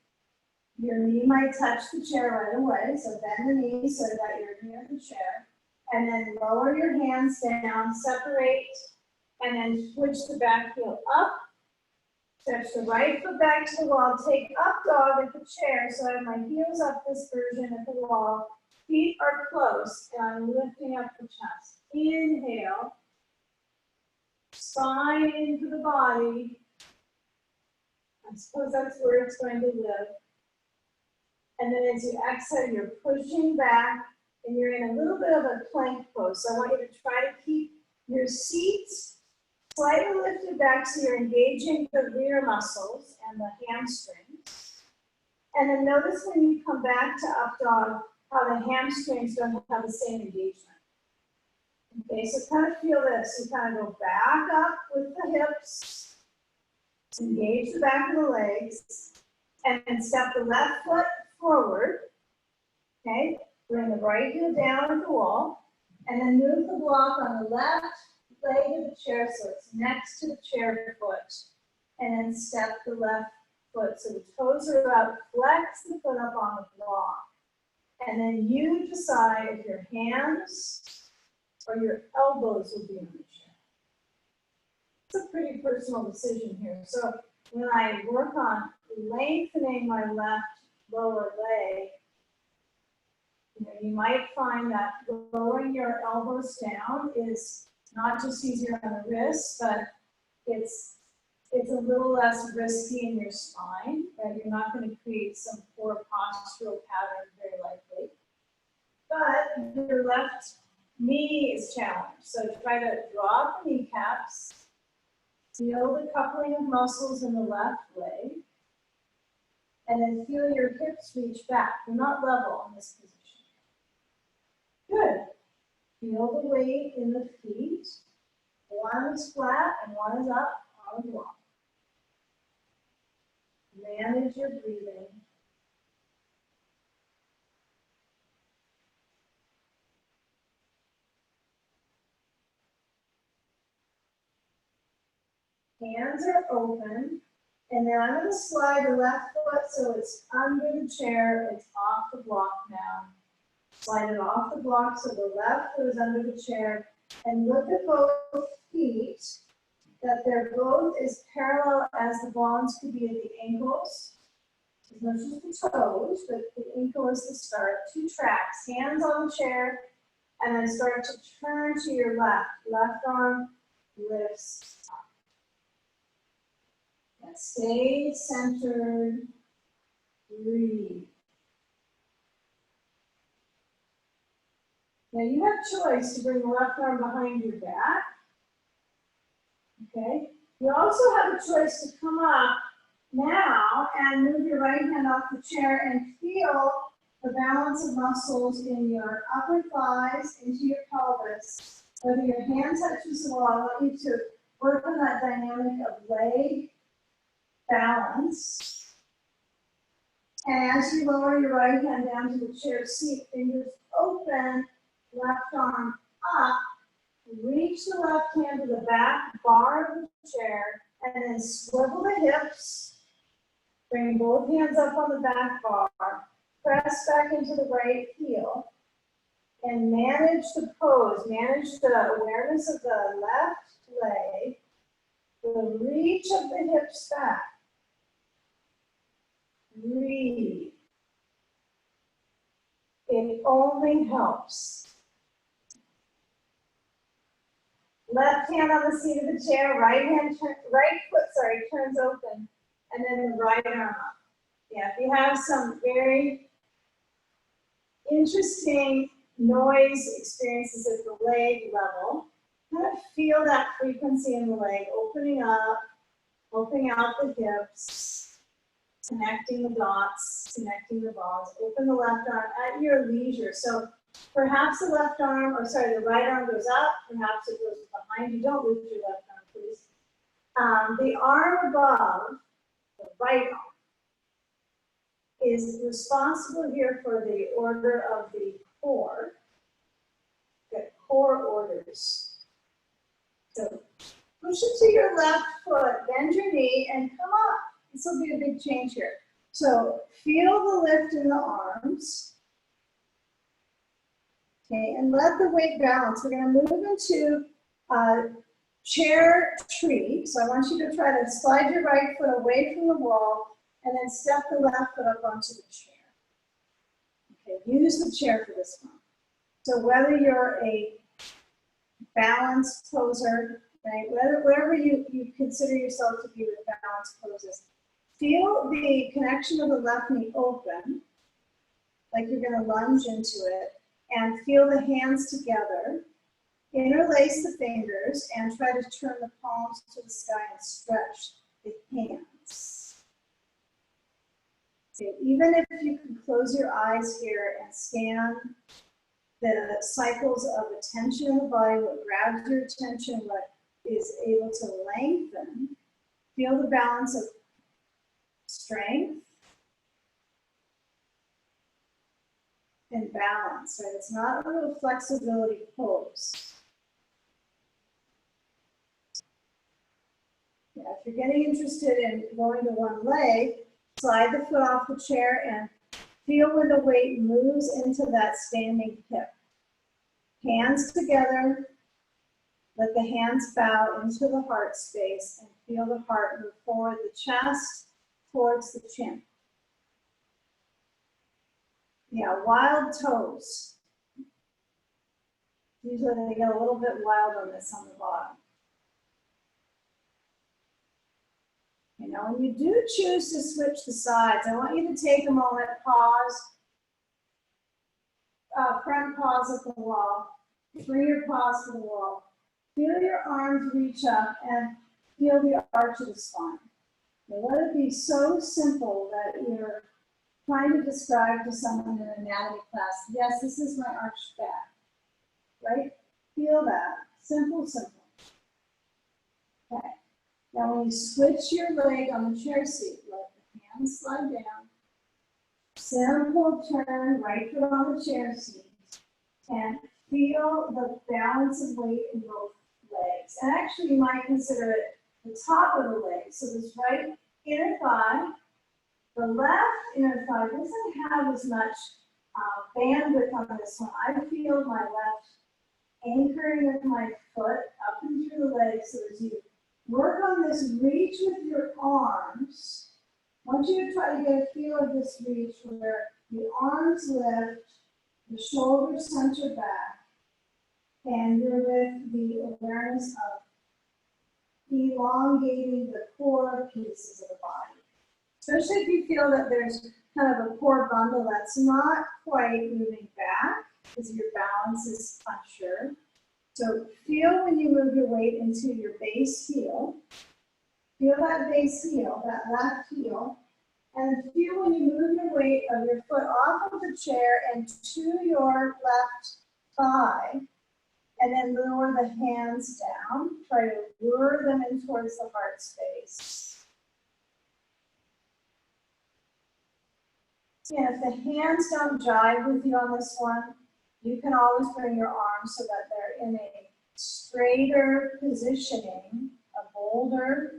Your knee might touch the chair right away, so bend the knee so that you're near the chair. And then lower your hands down, separate, and then switch the back heel up. Stretch the right foot back to the wall. Take up dog at the chair. So I have my heels up this version at the wall. Feet are close, and I'm lifting up the chest. Inhale. Spine into the body. I suppose that's where it's going to live. And then as you exhale, you're pushing back. And you're in a little bit of a plank pose. So I want you to try to keep your seat slightly lifted back so you're engaging the rear muscles and the hamstrings. And then notice when you come back to up dog, how the hamstrings don't have the same engagement. Okay, so kind of feel this. You kind of go back up with the hips, engage the back of the legs, and then step the left foot forward. Okay, bring the right heel down at the wall, and then move the block on the left leg of the chair so it's next to the chair foot. And then step the left foot so the toes are up, flex the foot up on the block. And then you decide if your hands or your elbows will be on the chair. It's a pretty personal decision here. So when I work on lengthening my left lower leg, you might find that lowering your elbows down is not just easier on the wrist, but it's a little less risky in your spine, right? You're not going to create some poor postural pattern very likely. But your left knee is challenged. So try to drop the kneecaps, feel the coupling of muscles in the left leg, and then feel your hips reach back. You're not level in this position. Good. Feel the weight in the feet. One is flat and one is up on the block. Manage your breathing. Hands are open. And then I'm going to slide the left foot so it's under the chair. It's off the block now. Slide it off the block so the left foot is under the chair. And look at both feet, that they're both as parallel as the bones could be at the ankles. It's not just the toes, but the ankle is the start. 2 tracks, hands on the chair, and then start to turn to your left. Left arm lifts up. And stay centered, breathe. Now you have choice to bring the left arm behind your back. Okay. You also have a choice to come up now and move your right hand off the chair and feel the balance of muscles in your upper thighs into your pelvis. Whether your hand touches the wall, I want you to work on that dynamic of leg balance. And as you lower your right hand down to the chair seat, fingers open, left arm up, reach the left hand to the back bar of the chair, and then swivel the hips, bring both hands up on the back bar, press back into the right heel, and manage the pose, manage the awareness of the left leg, the reach of the hips back. Breathe. It only helps. Left hand on the seat of the chair, right foot turns open, and then the right arm up. Yeah, if you have some very interesting noise experiences at the leg level, kind of feel that frequency in the leg, opening up, opening out the hips, connecting the dots, connecting the bones. Open the left arm at your leisure. So perhaps the right arm goes up, perhaps it goes behind you. Don't lift your left arm, please. The arm above, the right arm, is responsible here for the order of the core. The core orders. So push it to your left foot, bend your knee, and come up. This will be a big change here. So feel the lift in the arms. Okay, and let the weight balance. We're going to move into chair tree. So I want you to try to slide your right foot away from the wall and then step the left foot up onto the chair. Okay, use the chair for this one. So whether you're a balanced poser, right, wherever you consider yourself to be with balanced poses, feel the connection of the left knee open, like you're going to lunge into it, and feel the hands together. Interlace the fingers and try to turn the palms to the sky and stretch the hands. Okay, even if you can close your eyes here and scan the cycles of attention in the body, what grabs your attention, what is able to lengthen. Feel the balance of strength and balance, right? It's not a little flexibility pose. Yeah, if you're getting interested in going to one leg, slide the foot off the chair and feel when the weight moves into that standing hip. Hands together, let the hands bow into the heart space and feel the heart move forward, the chest towards the chin. Yeah, wild toes. Usually they get a little bit wild on this on the bottom. You know, when you do choose to switch the sides, I want you to take a moment, pause, front paws at the wall, bring your paws to the wall. Feel your arms reach up and feel the arch of the spine. Now, let it be so simple that you're trying to describe to someone in an anatomy class, yes, this is my arched back, right? Feel that, simple, simple. Okay, now when you switch your leg on the chair seat, let the hands slide down. Simple turn, right foot on the chair seat, and feel the balance of weight in both legs. And actually, you might consider it the top of the leg. So this right inner thigh, the left inner thigh doesn't have as much bandwidth on this one. I feel my left anchoring with my foot up and through the leg. So as you work on this reach with your arms, I want you to try to get a feel of this reach where the arms lift, the shoulders center back, and you're with the awareness of elongating the core pieces of the body. Especially if you feel that there's kind of a core bundle that's not quite moving back because your balance is unsure. So feel when you move your weight into your base heel. Feel that base heel, that left heel. And feel when you move your weight of your foot off of the chair and to your left thigh. And then lower the hands down. Try to lure them in towards the heart space. And if the hands don't jive with you on this one, you can always bring your arms so that they're in a straighter positioning, a bolder,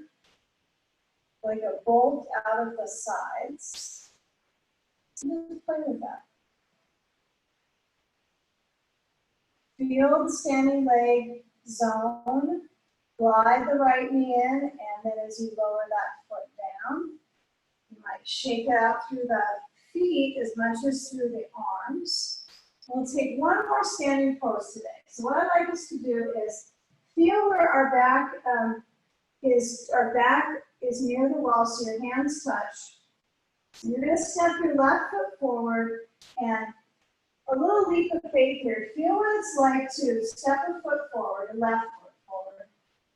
like a bolt out of the sides. So just play with that. Feel the standing leg zone. Glide the right knee in, and then as you lower that foot down, you might shake it out through the feet as much as through the arms. We'll take one more standing pose today. So what I'd like us to do is feel where our back is near the wall, so your hands touch. So you're going to step your left foot forward and a little leap of faith here. Feel what it's like to step a foot forward, a left foot forward,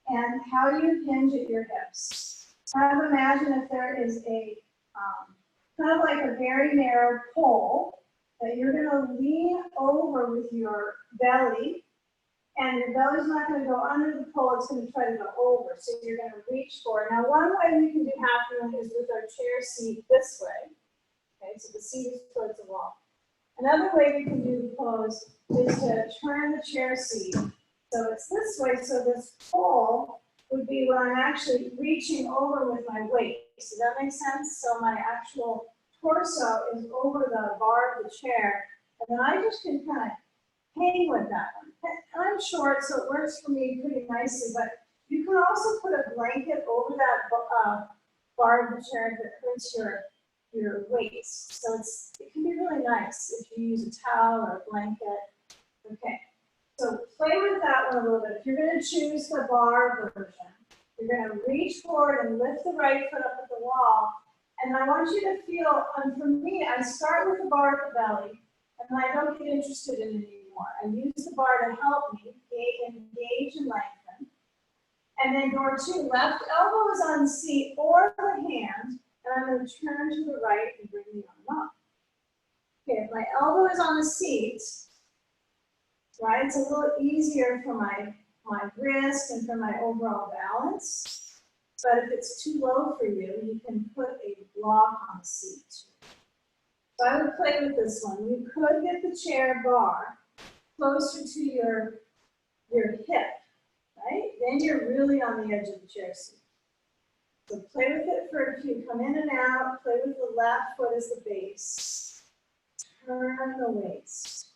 and how you hinge at your hips. Kind of imagine if there is a kind of like a very narrow pole that you're going to lean over with your belly, and your belly's not going to go under the pole, it's going to try to go over. So you're going to reach for it. Now, one way we can do half moon is with our chair seat this way. Okay, so the seat is towards the wall. Another way we can do the pose is to turn the chair seat. So it's this way, so this pole would be when I'm actually reaching over with my weight. Does that make sense? So my actual torso is over the bar of the chair, and then I just can kind of hang with that one. And I'm short, so it works for me pretty nicely, but you can also put a blanket over that bar of the chair that hurts your waist. So it can be really nice if you use a towel or a blanket. Okay, so play with that one a little bit. If you're going to choose the bar version, you're going to reach forward and lift the right foot up at the wall. And I want you to feel, and for me, I start with the bar at the belly, and then I don't get interested in it anymore. I use the bar to help me engage and lengthen. And then door two, left elbow is on the seat or the hand, and I'm going to turn to the right and bring the arm up. Okay, if my elbow is on the seat, right? It's a little easier for my wrist and for my overall balance. But if it's too low for you, you can put a block on the seat. So I would play with this one. You could get the chair bar closer to your hip, right? Then you're really on the edge of the chair seat. So play with it for a few. Come in and out. Play with the left foot as the base. Turn the waist.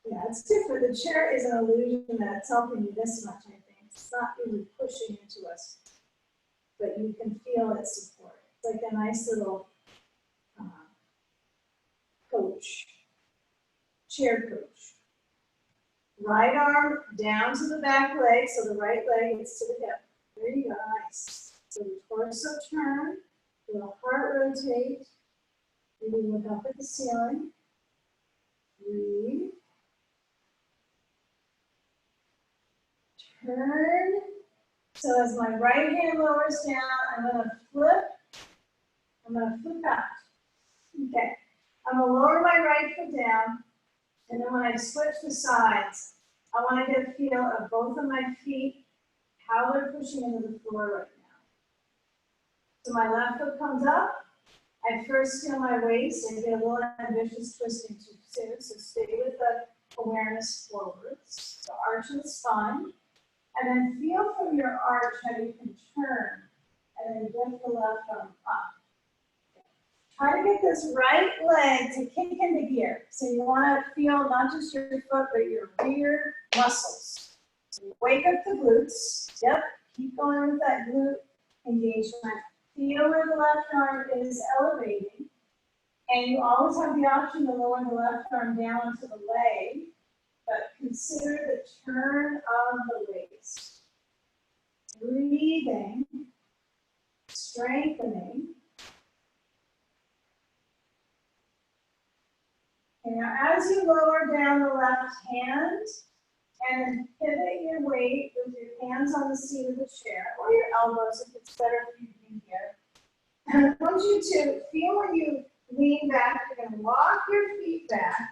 Yeah, it's different. The chair is an illusion that it's helping you this much, I think. It's not really pushing into us, but you can feel its support. It's like a nice little coach, chair coach. Right arm down to the back leg, so the right leg gets to the hip. There you go, nice. So the torso turn, little heart rotate. Maybe look up at the ceiling. Breathe. Turn. So as my right hand lowers down, I'm going to flip. I'm going to flip out. Okay. I'm going to lower my right foot down. And then when I switch the sides, I want to get a feel of both of my feet, how they're pushing into the floor right now. So my left foot comes up. I first feel my waist and get a little ambitious twisting too soon. So stay with the awareness forwards. So arch of the spine. And then feel from your arch how you can turn and then lift the left arm up. Try to get this right leg to kick into gear. So you want to feel not just your foot, but your rear muscles. So you wake up the glutes. Yep, keep going with that glute engagement. Feel where the left arm is elevating. And you always have the option to lower the left arm down to the leg. But consider the turn of the waist. Breathing, strengthening. And now as you lower down the left hand, and then pivot your weight with your hands on the seat of the chair, or your elbows if it's better for you to be here. And I want you to feel when you lean back, you're going to walk your feet back.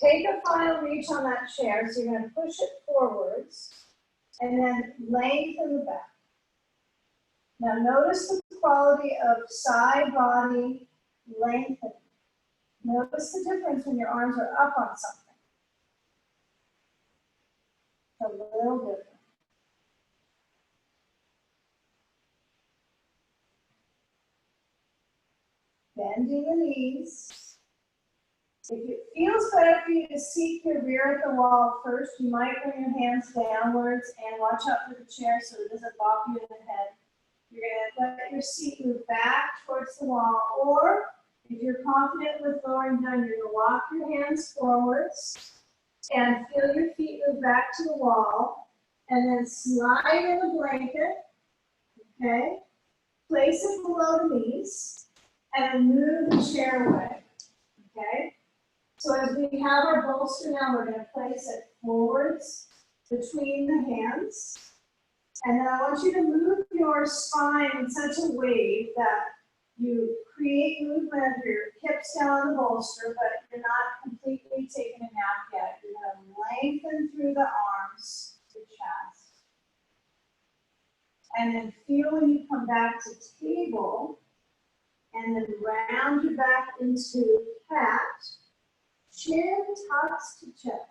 Take a final reach on that chair, so you're going to push it forwards, and then lengthen the back. Now notice the quality of side body lengthening. Notice the difference when your arms are up on something. It's a little different. Bending the knees. If it feels better for you to seek your rear at the wall first, you might bring your hands downwards and watch out for the chair so it doesn't bop you in the head. You're going to let your seat move back towards the wall, or if you're confident with lowering down, you're going to walk your hands forwards and feel your feet move back to the wall, and then slide in the blanket, okay? Place it below the knees, and then move the chair away, okay? So as we have our bolster now, we're going to place it forwards between the hands. And then I want you to move your spine in such a way that you create movement of your hips down on the bolster, but you're not completely taking a nap yet. You're going to lengthen through the arms, the chest. And then feel when you come back to table, and then round your back into cat. Chin tucks to chest.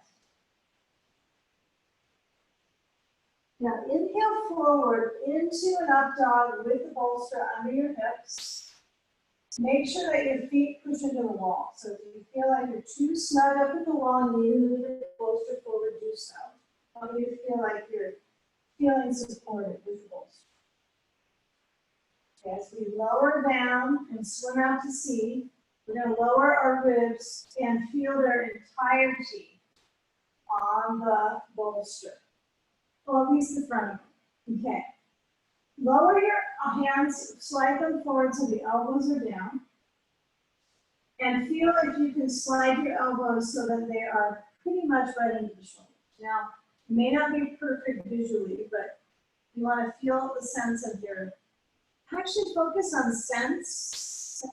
Now inhale forward into an up dog with the bolster under your hips. Make sure that your feet push into the wall. So if you feel like you're too snug up at the wall and you need to move the bolster forward, do so. Or you feel like you're feeling supported with the bolster. Okay, as we lower down and swim out to sea, we're going to lower our ribs and feel their entirety on the bolster. Well, at least the front of it. Okay. Lower your hands, slide them forward so the elbows are down. And feel if you can slide your elbows so that they are pretty much right into the shoulders. Now, it may not be perfect visually, but you want to feel the sense of your, actually focus on sense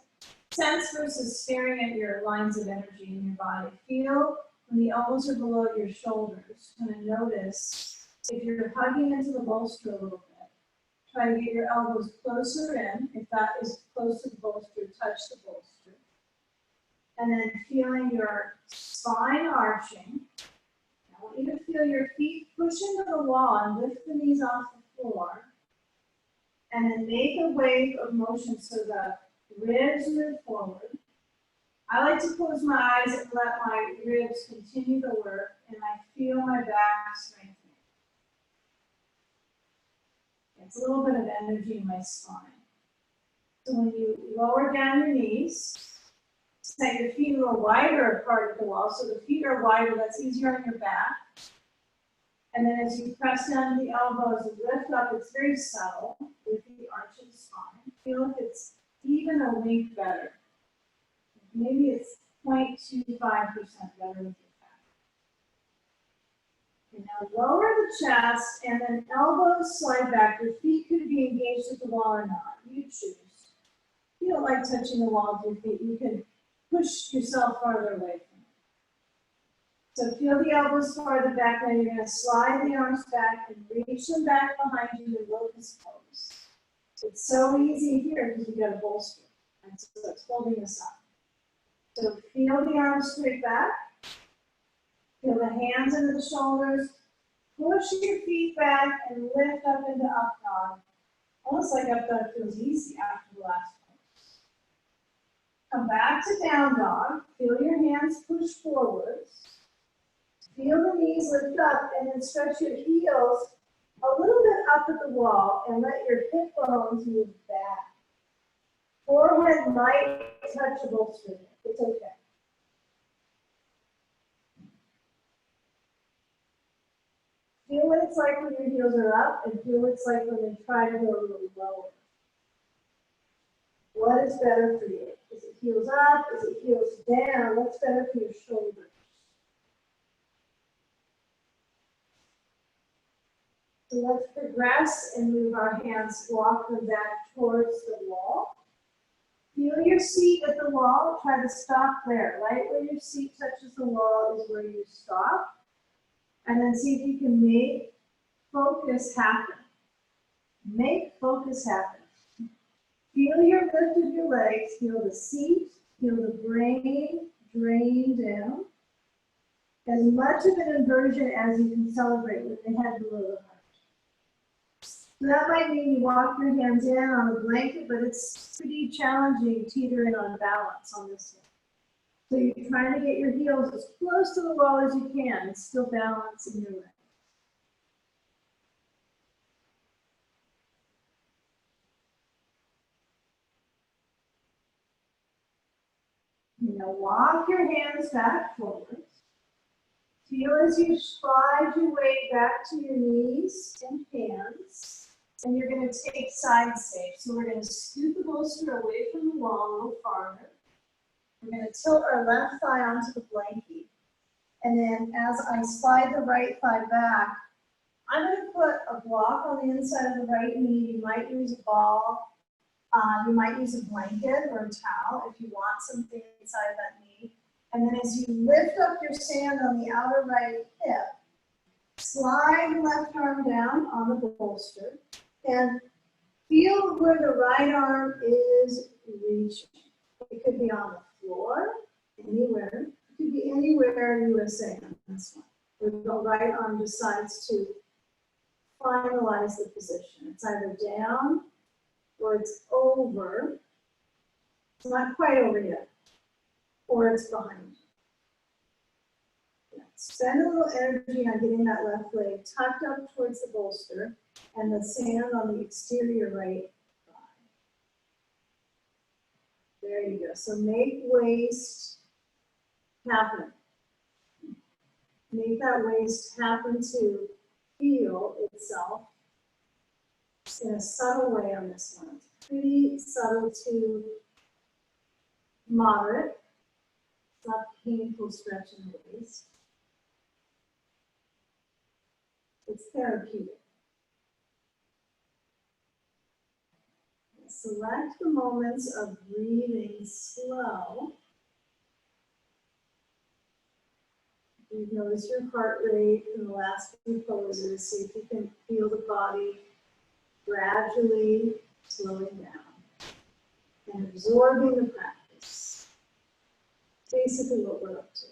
sense versus staring at your lines of energy in your body. Feel when the elbows are below your shoulders. Kind of notice if you're hugging into the bolster a little bit. Try to get your elbows closer in. If that is close to the bolster, touch the bolster. And then feeling your spine arching. I want you to feel your feet push into the wall and lift the knees off the floor. And then make a wave of motion so the ribs move forward. I like to close my eyes and let my ribs continue to work, and I feel my back strengthening. It's a little bit of energy in my spine. So when you lower down your knees, set your feet a little wider apart at the wall, so the feet are wider, that's easier on your back. And then as you press down the elbows and lift up, it's very subtle with the arch of the spine. Feel if it's even a wink better. Maybe it's 0.25% better with your back. Okay, now lower the chest and then elbows slide back. Your feet could be engaged at the wall or not. You choose. If you don't like touching the wall with your feet, you can push yourself farther away from it. So feel the elbows farther back. Now you're going to slide the arms back and reach them back behind you in locust pose. It's so easy here because you've got a bolster. And so it's holding us up. So feel the arms straight back. Feel the hands into the shoulders. Push your feet back and lift up into up dog. Almost like up dog feels easy after the last pose. Come back to down dog. Feel your hands push forwards. Feel the knees lift up and then stretch your heels a little bit up at the wall and let your hip bones move back. Forehead might touch a bolster. It's okay. Feel what it's like when your heels are up and feel what it's like when they try to go a little lower. What is better for you? Is it heels up? Is it heels down? What's better for your shoulders? So let's progress and move our hands, walk them back towards the wall. Feel your seat at the wall. Try to stop there. Right where your seat touches the wall is where you stop. And then see if you can make focus happen. Make focus happen. Feel your lift of your legs. Feel the seat. Feel the brain drain down. As much of an inversion as you can celebrate with the head below the heart. So that might mean you walk your hands in on the blanket, but it's pretty challenging teetering on balance on this one. So you're trying to get your heels as close to the wall as you can and still balance in your legs. Now walk your hands back forward. Feel as you slide your weight back to your knees and hands. And you're going to take side step. So we're going to scoot the bolster away from the wall a little farther. We're going to tilt our left thigh onto the blanket. And then as I slide the right thigh back, I'm going to put a block on the inside of the right knee. You might use a ball. You might use a blanket or a towel if you want something inside that knee. And then as you lift up your sand on the outer right hip, slide the left arm down on the bolster and feel where the right arm is reaching. It could be on the floor, anywhere. It could be anywhere in USA on this one, where the right arm decides to finalize the position. It's either down or it's over. It's not quite over yet. Or it's behind. Yeah. Spend a little energy on getting that left leg tucked up towards the bolster and the sand on the exterior right thigh. There you go. So make waist happen. Make that waist happen to feel itself in a subtle way on this one. It's pretty subtle to moderate. It's not painful stretch in the waist. It's therapeutic. Select the moments of breathing slow. You notice your heart rate in the last few poses. See if you can feel the body gradually slowing down and absorbing the practice. Basically what we're up to.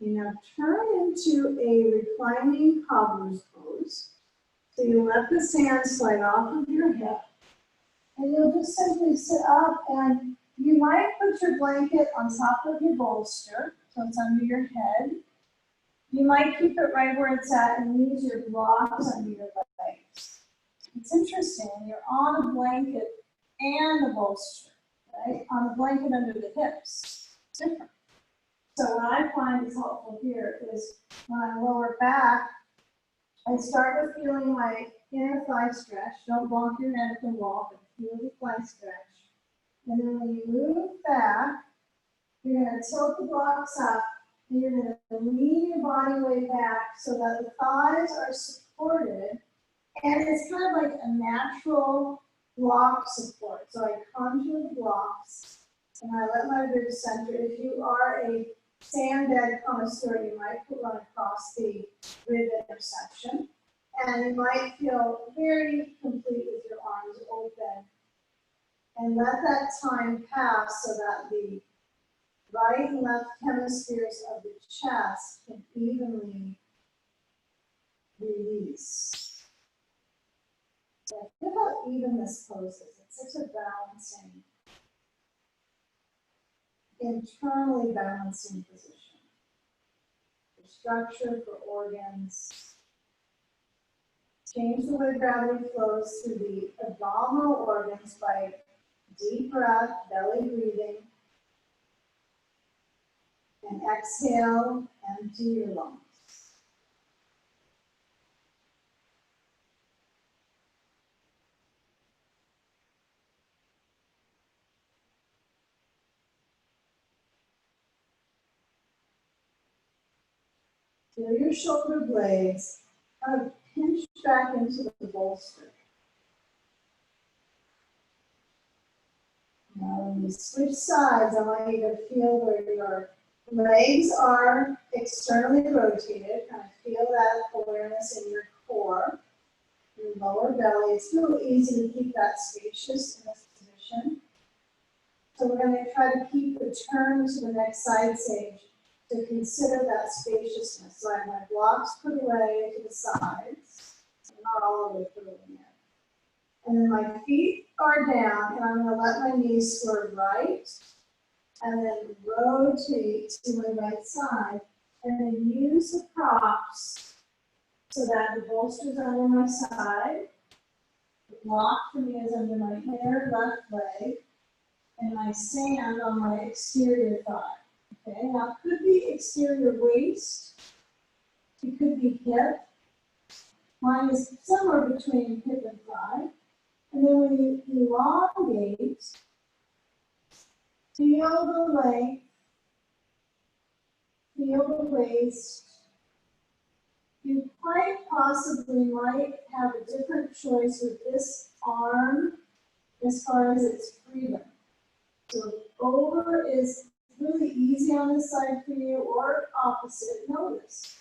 You now turn into a reclining cobbler's pose. So you let the sand slide off of your hip, and you'll just simply sit up, and you might put your blanket on top of your bolster, so it's under your head. You might keep it right where it's at and use your blocks under your legs. It's interesting, when you're on a blanket and a bolster, right? On the blanket under the hips, it's different. So what I find is helpful here is when I lower back, I start with feeling my inner thigh stretch. Don't bonk your head at the wall, but feel the thigh stretch. And then when you move back, you're going to tilt the blocks up, and you're going to lean your body way back so that the thighs are supported. And it's kind of like a natural block support. So I conjure the blocks, and I let my ribs center. If you are a sand bed connoisseur, you might put one across the rib intersection, and you might feel very complete with your arms open. And let that time pass so that the right and left hemispheres of the chest can evenly release. So think how even this pose is. It's such a balancing, internally balancing position. For structure, for organs. Change the way gravity flows through the abdominal organs by deep breath, belly breathing, and exhale, empty your lungs. Feel your shoulder blades kind of pinch back into the bolster. Now when you switch sides, I want you to feel where your legs are externally rotated. Kind of feel that awareness in your core, your lower belly. It's really easy to keep that spacious in this position. So we're going to try to keep the turn to the next side stage to consider that spaciousness. So I have my blocks put away to the sides, not all the way through in there. And then my feet are down, and I'm going to let my knees swerve right, and then rotate to my right side, and then use the props so that the bolster's under my side, the block for me is under my inner left leg, and my sand on my exterior thigh. Okay, now it could be exterior waist, it could be hip. Mine is somewhere between hip and thigh. And then when you elongate, feel the length, feel the waist. You quite possibly might have a different choice with this arm as far as its freedom. So over is really easy on this side for you, or opposite. Notice.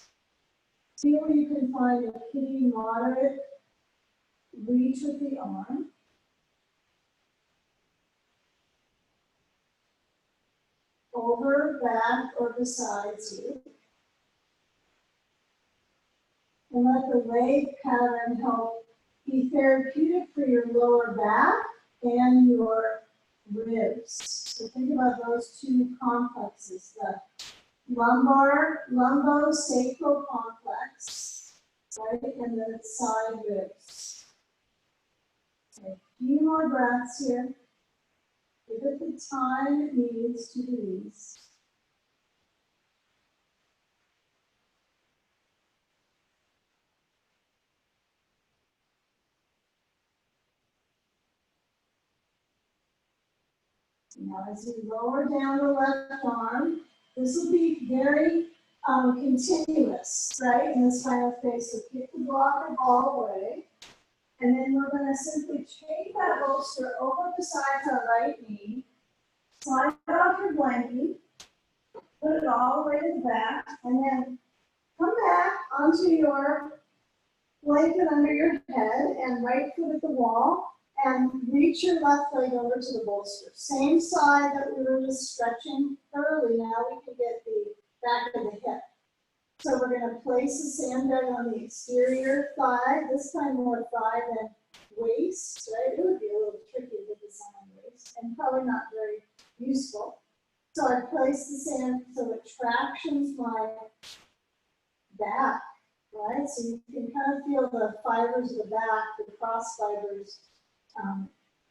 See where you can find a pretty moderate reach with the arm. Over, back, or besides you. And let the leg pattern help be therapeutic for your lower back and your ribs. So think about those two complexes, the lumbosacral complex, right, and the side ribs. Okay, a few more breaths here. Give it the time it needs to release. Now as you lower down the left arm, this will be very continuous, right, in this final phase. So kick the blocker ball away. And then we're going to simply take that bolster over besides our right knee, slide it off your blankie, put it all the way to the back, and then come back onto your blanket under your head and right foot at the wall, and reach your left leg over to the bolster. Same side that we were just stretching thoroughly, now we can get the back of the hip. So we're going to place the sandbag on the exterior thigh, this time more thigh than waist, right? It would be a little tricky with this on waist and probably not very useful. So I place the sand so it tractions my back, right? So you can kind of feel the fibers of the back, the cross fibers,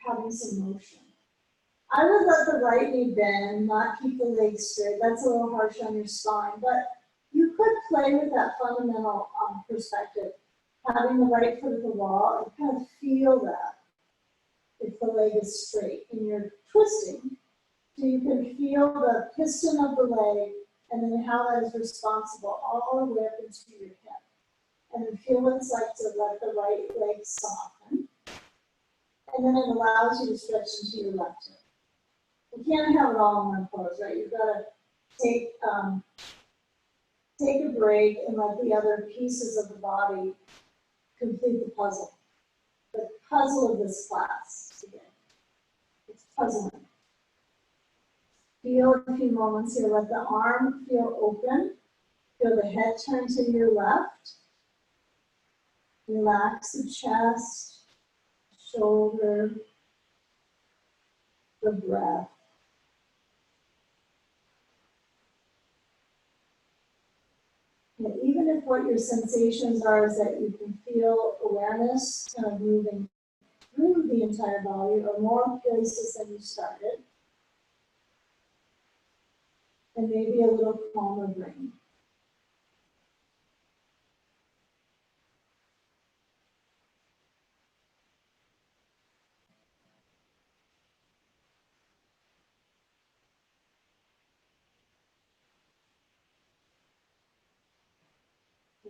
having some motion. I would let the right knee bend, not keep the legs straight. That's a little harsh on your spine, but you could play with that fundamental perspective, having the right foot at the wall and kind of feel that if the leg is straight and you're twisting. So you can feel the piston of the leg and then how that is responsible all the way up into your hip. And then feel what it's like to let the right leg soften. And then it allows you to stretch into your left hip. You can't have it all in one pose, right? You've got to take a break and let the other pieces of the body complete the puzzle. The puzzle of this class today. It's puzzling. Feel a few moments here. Let the arm feel open. Feel the head turn to your left. Relax the chest, shoulder, the breath. And even if what your sensations are is that you can feel awareness kind of moving through the entire body or more places than you started, and maybe a little calmer brain.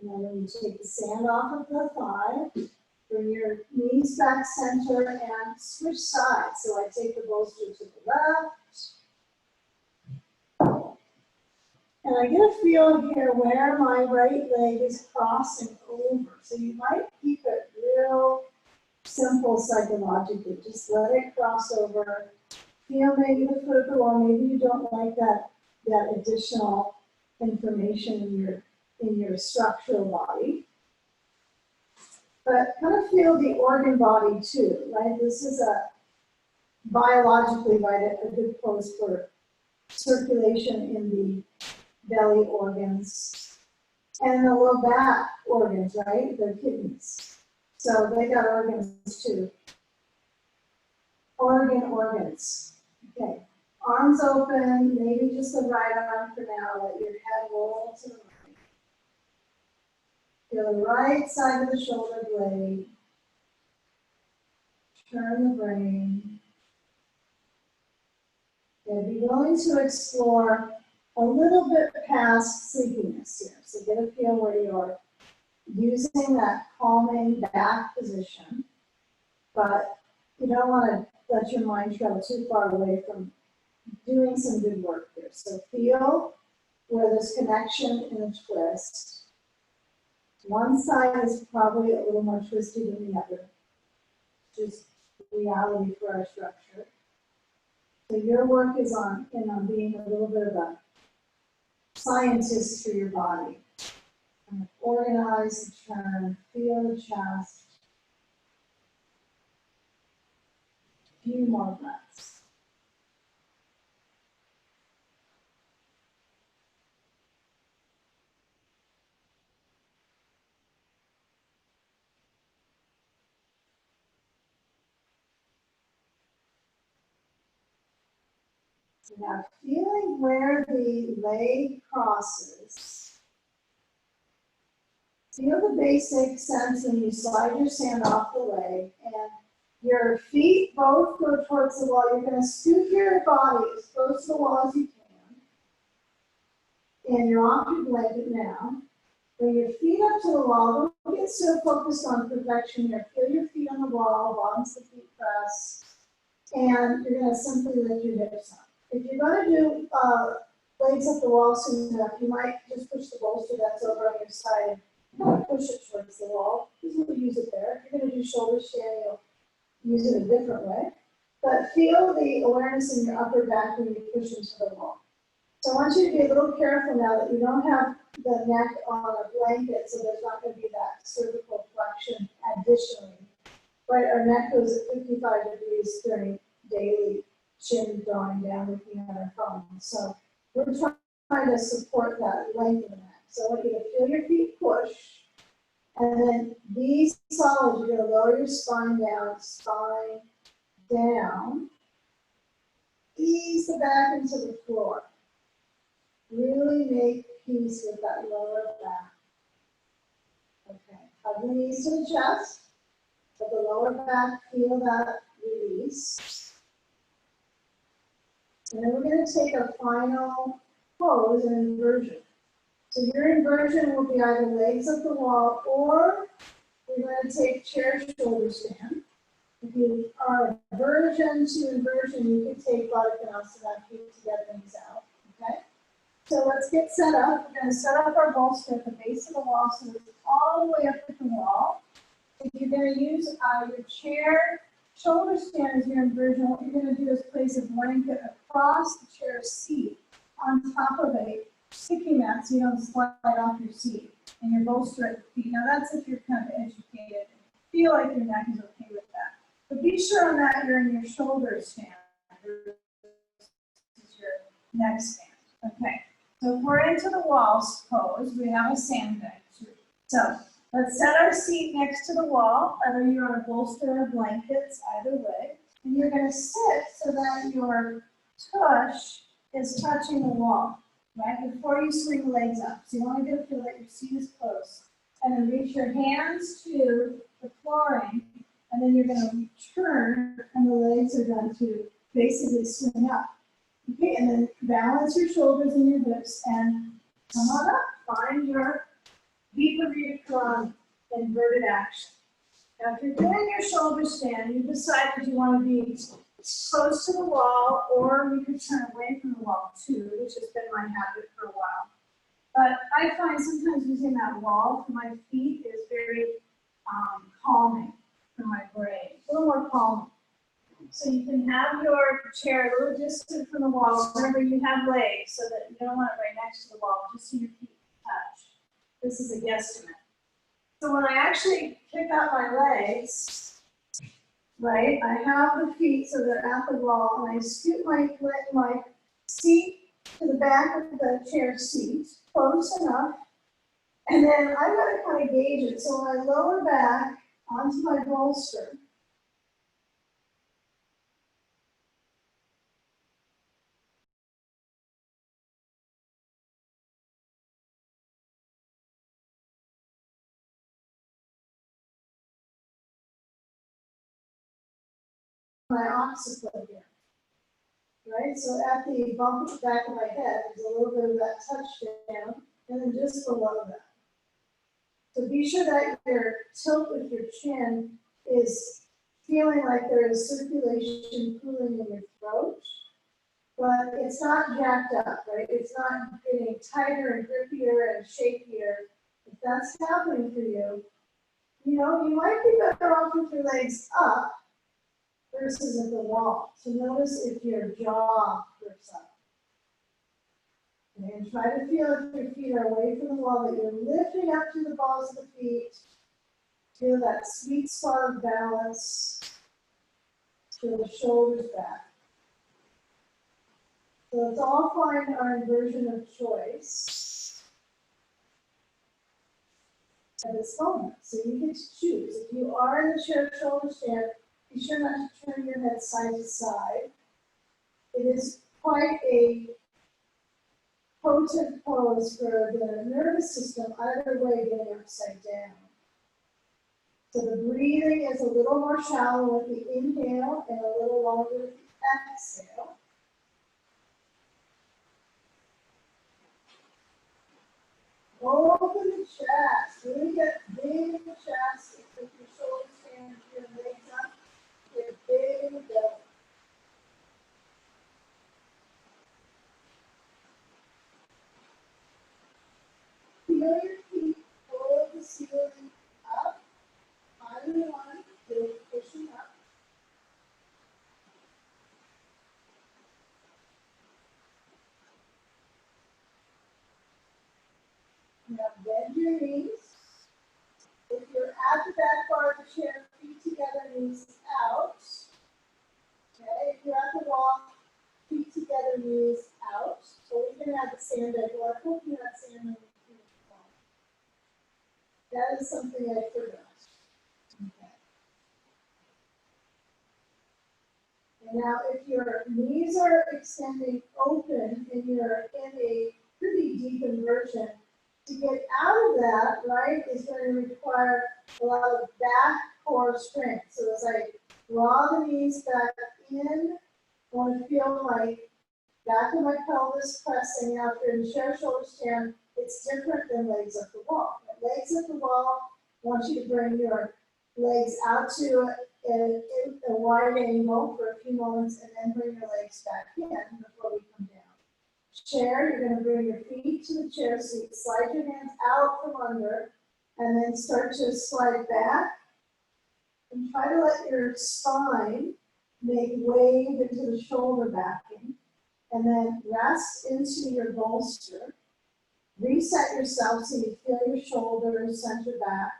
And then when you take the sand off of the thigh, bring your knees back center and switch sides. So I take the bolster to the left. And I get a feel here where my right leg is crossing over. So you might keep it real simple psychologically. Just let it cross over. Feel maybe the foot of the wall. Maybe you don't like that additional information in your structural body. But kind of feel the organ body too, right? This is a biologically, right, a good pose for circulation in the belly organs and the low back organs, right? The kidneys. So they got organs too. Organs. Okay. Arms open, maybe just the right arm for now. Let your head roll to the right. Feel the right side of the shoulder blade. Turn the brain. And be willing to explore a little bit past sleepiness here. So get a feel where you're using that calming back position, but you don't want to let your mind travel too far away from doing some good work here. So feel where there's connection in a twist. One side is probably a little more twisty than the other. Just reality for our structure. So your work is on being a little bit of a scientist for your body. And organize the turn, feel the chest. A few more breaths. Now feeling where the leg crosses. Feel the basic sense when you slide your sand off the leg and Your feet both go towards the wall. You're going to scoot your body as close to the wall as you can. And you're off your blanket now. Bring your feet up to the wall. Don't get so focused on perfection here. Feel your feet on the wall, bottoms of the feet press. And you're going to simply lift your hips up. If you're going to do legs up the wall soon enough, you might just push the bolster that's over on your side and push it towards the wall. Just use it there. If you're going to do shoulder stand, you'll use it a different way. But feel the awareness in your upper back when you push into the wall. So I want you to be a little careful now that you don't have the neck on a blanket, so there's not going to be that cervical flexion additionally. Right, our neck goes at 55 degrees during daily chin drawing down, looking at our phone. So we're trying to support that length of the neck. So I want you to feel your feet push, and then be solid. You're going to lower your spine down. Ease the back into the floor. Really make peace with that lower back. Okay, hug the knees to the chest. Let the lower back feel that release. And then we're going to take a final pose, an inversion. So your inversion will be either legs up the wall, or we're going to take chair shoulder stand. If you are aversion to inversion, you can take Baddha-Konasana, feet together, knees out. Okay? So let's get set up. We're going to set up our bolster at the base of the wall so it's all the way up to the wall. If you're going to use your chair shoulder stand as your inversion, what you're going to do is place a blanket across the chair seat on top of a sticky mat so you don't slide off your seat, and your bolster at the feet. Now that's if you're kind of educated and feel like your neck is okay with that. But be sure on that you're in your shoulder stand. This is your neck stand. Okay. So if we're into the wall pose, we have a sandbag. So let's set our seat next to the wall, whether you're on a bolster or blankets, either way. And you're going to sit so that your tush is touching the wall, right, before you swing the legs up. So you want to feel that your seat is close. And then reach your hands to the flooring, and then you're going to return, and the legs are going to basically swing up. Okay, and then balance your shoulders and your hips, and come on up. Find your Viparita Karani, inverted action. Now, if you're doing your shoulder stand, you decided you want to be close to the wall, or you could turn away from the wall too, which has been my habit for a while. But I find sometimes using that wall for my feet is very calming for my brain, a little more calming. So you can have your chair a little distant from the wall. Remember, you have legs, so that you don't want it right next to the wall, just so your feet touch. This is a guesstimate. So when I actually kick out my legs, right, I have the feet so they're at the wall, and I scoot my seat to the back of the chair seat, close enough, and then I've got to kind of gauge it. So when I lower back onto my bolster, my occiput here, right? So at the bump at the back of my head, there's a little bit of that touchdown, and then just below that. So be sure that your tilt with your chin is feeling like there is circulation pooling in your throat, but it's not jacked up, right? It's not getting tighter and grippier and shakier. If that's happening for you, you know, you might be better off with your legs up versus at the wall. So notice if your jaw lifts up. And try to feel if your feet are away from the wall, that you're lifting up to the balls of the feet. Feel that sweet spot of balance. Feel the shoulders back. So let's all find our inversion of choice at this moment. So you get to choose. If you are in the chair shoulder stand, be sure not to turn your head side to side. It is quite a potent pose for the nervous system, either way getting upside down. So the breathing is a little more shallow with the inhale and a little longer with the exhale. Open the chest. Really get big in the chest. With your shoulders stand, your legs up. Get big in the belly. Feel your feet pull the ceiling up. Higher than one. Feel pushing up. Now bend your knees. If you're at the back bar of the chair, feet together, knees out. Okay, if you're at the wall, feet together, knees out. So we can have the sand bed. Well, I hope you have sand on your feet. That is something I forgot. Okay. And now if your knees are extending open and you're in a pretty deep inversion, to get out of that, right, is going to require a lot of back core strength. So as I draw the knees back in, I want to feel my back of my pelvis pressing. After in chair shoulder stand, it's different than legs up the wall. Legs up the wall, I want you to bring your legs out to a wide angle for a few moments and then bring your legs back in before we come down. Chair, you're going to bring your feet to the chair seat, slide your hands out from under, and then start to slide back. And try to let your spine make wave into the shoulder backing. And then rest into your bolster. Reset yourself so you feel your shoulders center back.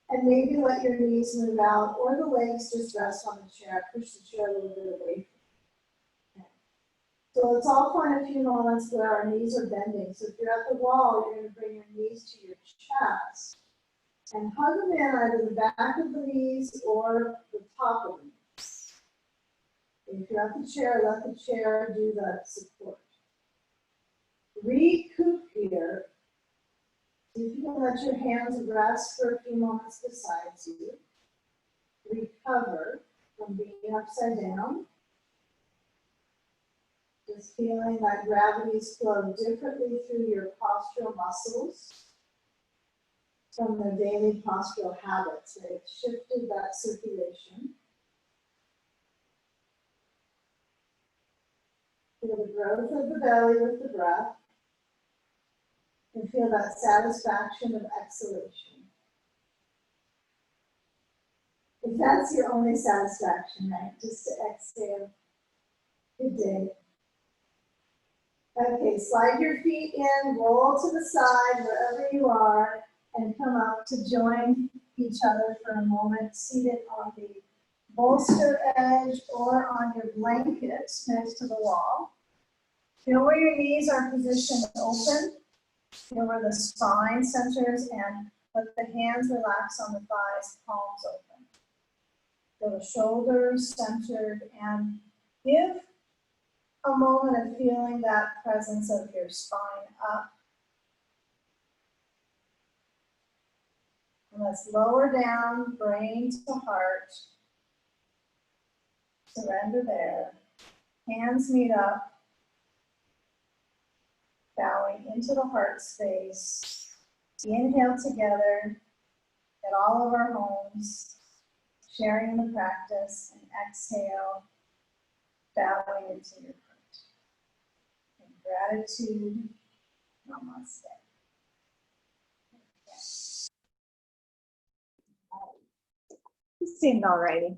And maybe let your knees move out or the legs just rest on the chair. Push the chair a little bit away. Okay. So let's all find a few moments where our knees are bending. So if you're at the wall, you're going to bring your knees to your chest and hug them in either the back of the knees or the top of the knees. If you're at the chair, let the chair do the support. Recoup here. If you can let your hands rest for a few moments beside you. Recover from being upside down. Just feeling that gravity's flow differently through your postural muscles from their daily postural habits. They've shifted that circulation. Feel the growth of the belly with the breath. And feel that satisfaction of exhalation. If that's your only satisfaction, right? Just to exhale. Good day. Okay, slide your feet in, roll to the side wherever you are, and come up to join each other for a moment, seated on the bolster edge or on your blanket next to the wall. Feel where your knees are positioned open. Feel where the spine centers and let the hands relax on the thighs, palms open. Feel the shoulders centered and give a moment of feeling that presence of your spine up. And let's lower down, brain to heart. Surrender there. Hands meet up. Bowing into the heart space. Inhale together at all of our homes, sharing in the practice, and exhale, bowing into your heart. In gratitude, namaste. Seemed all righty.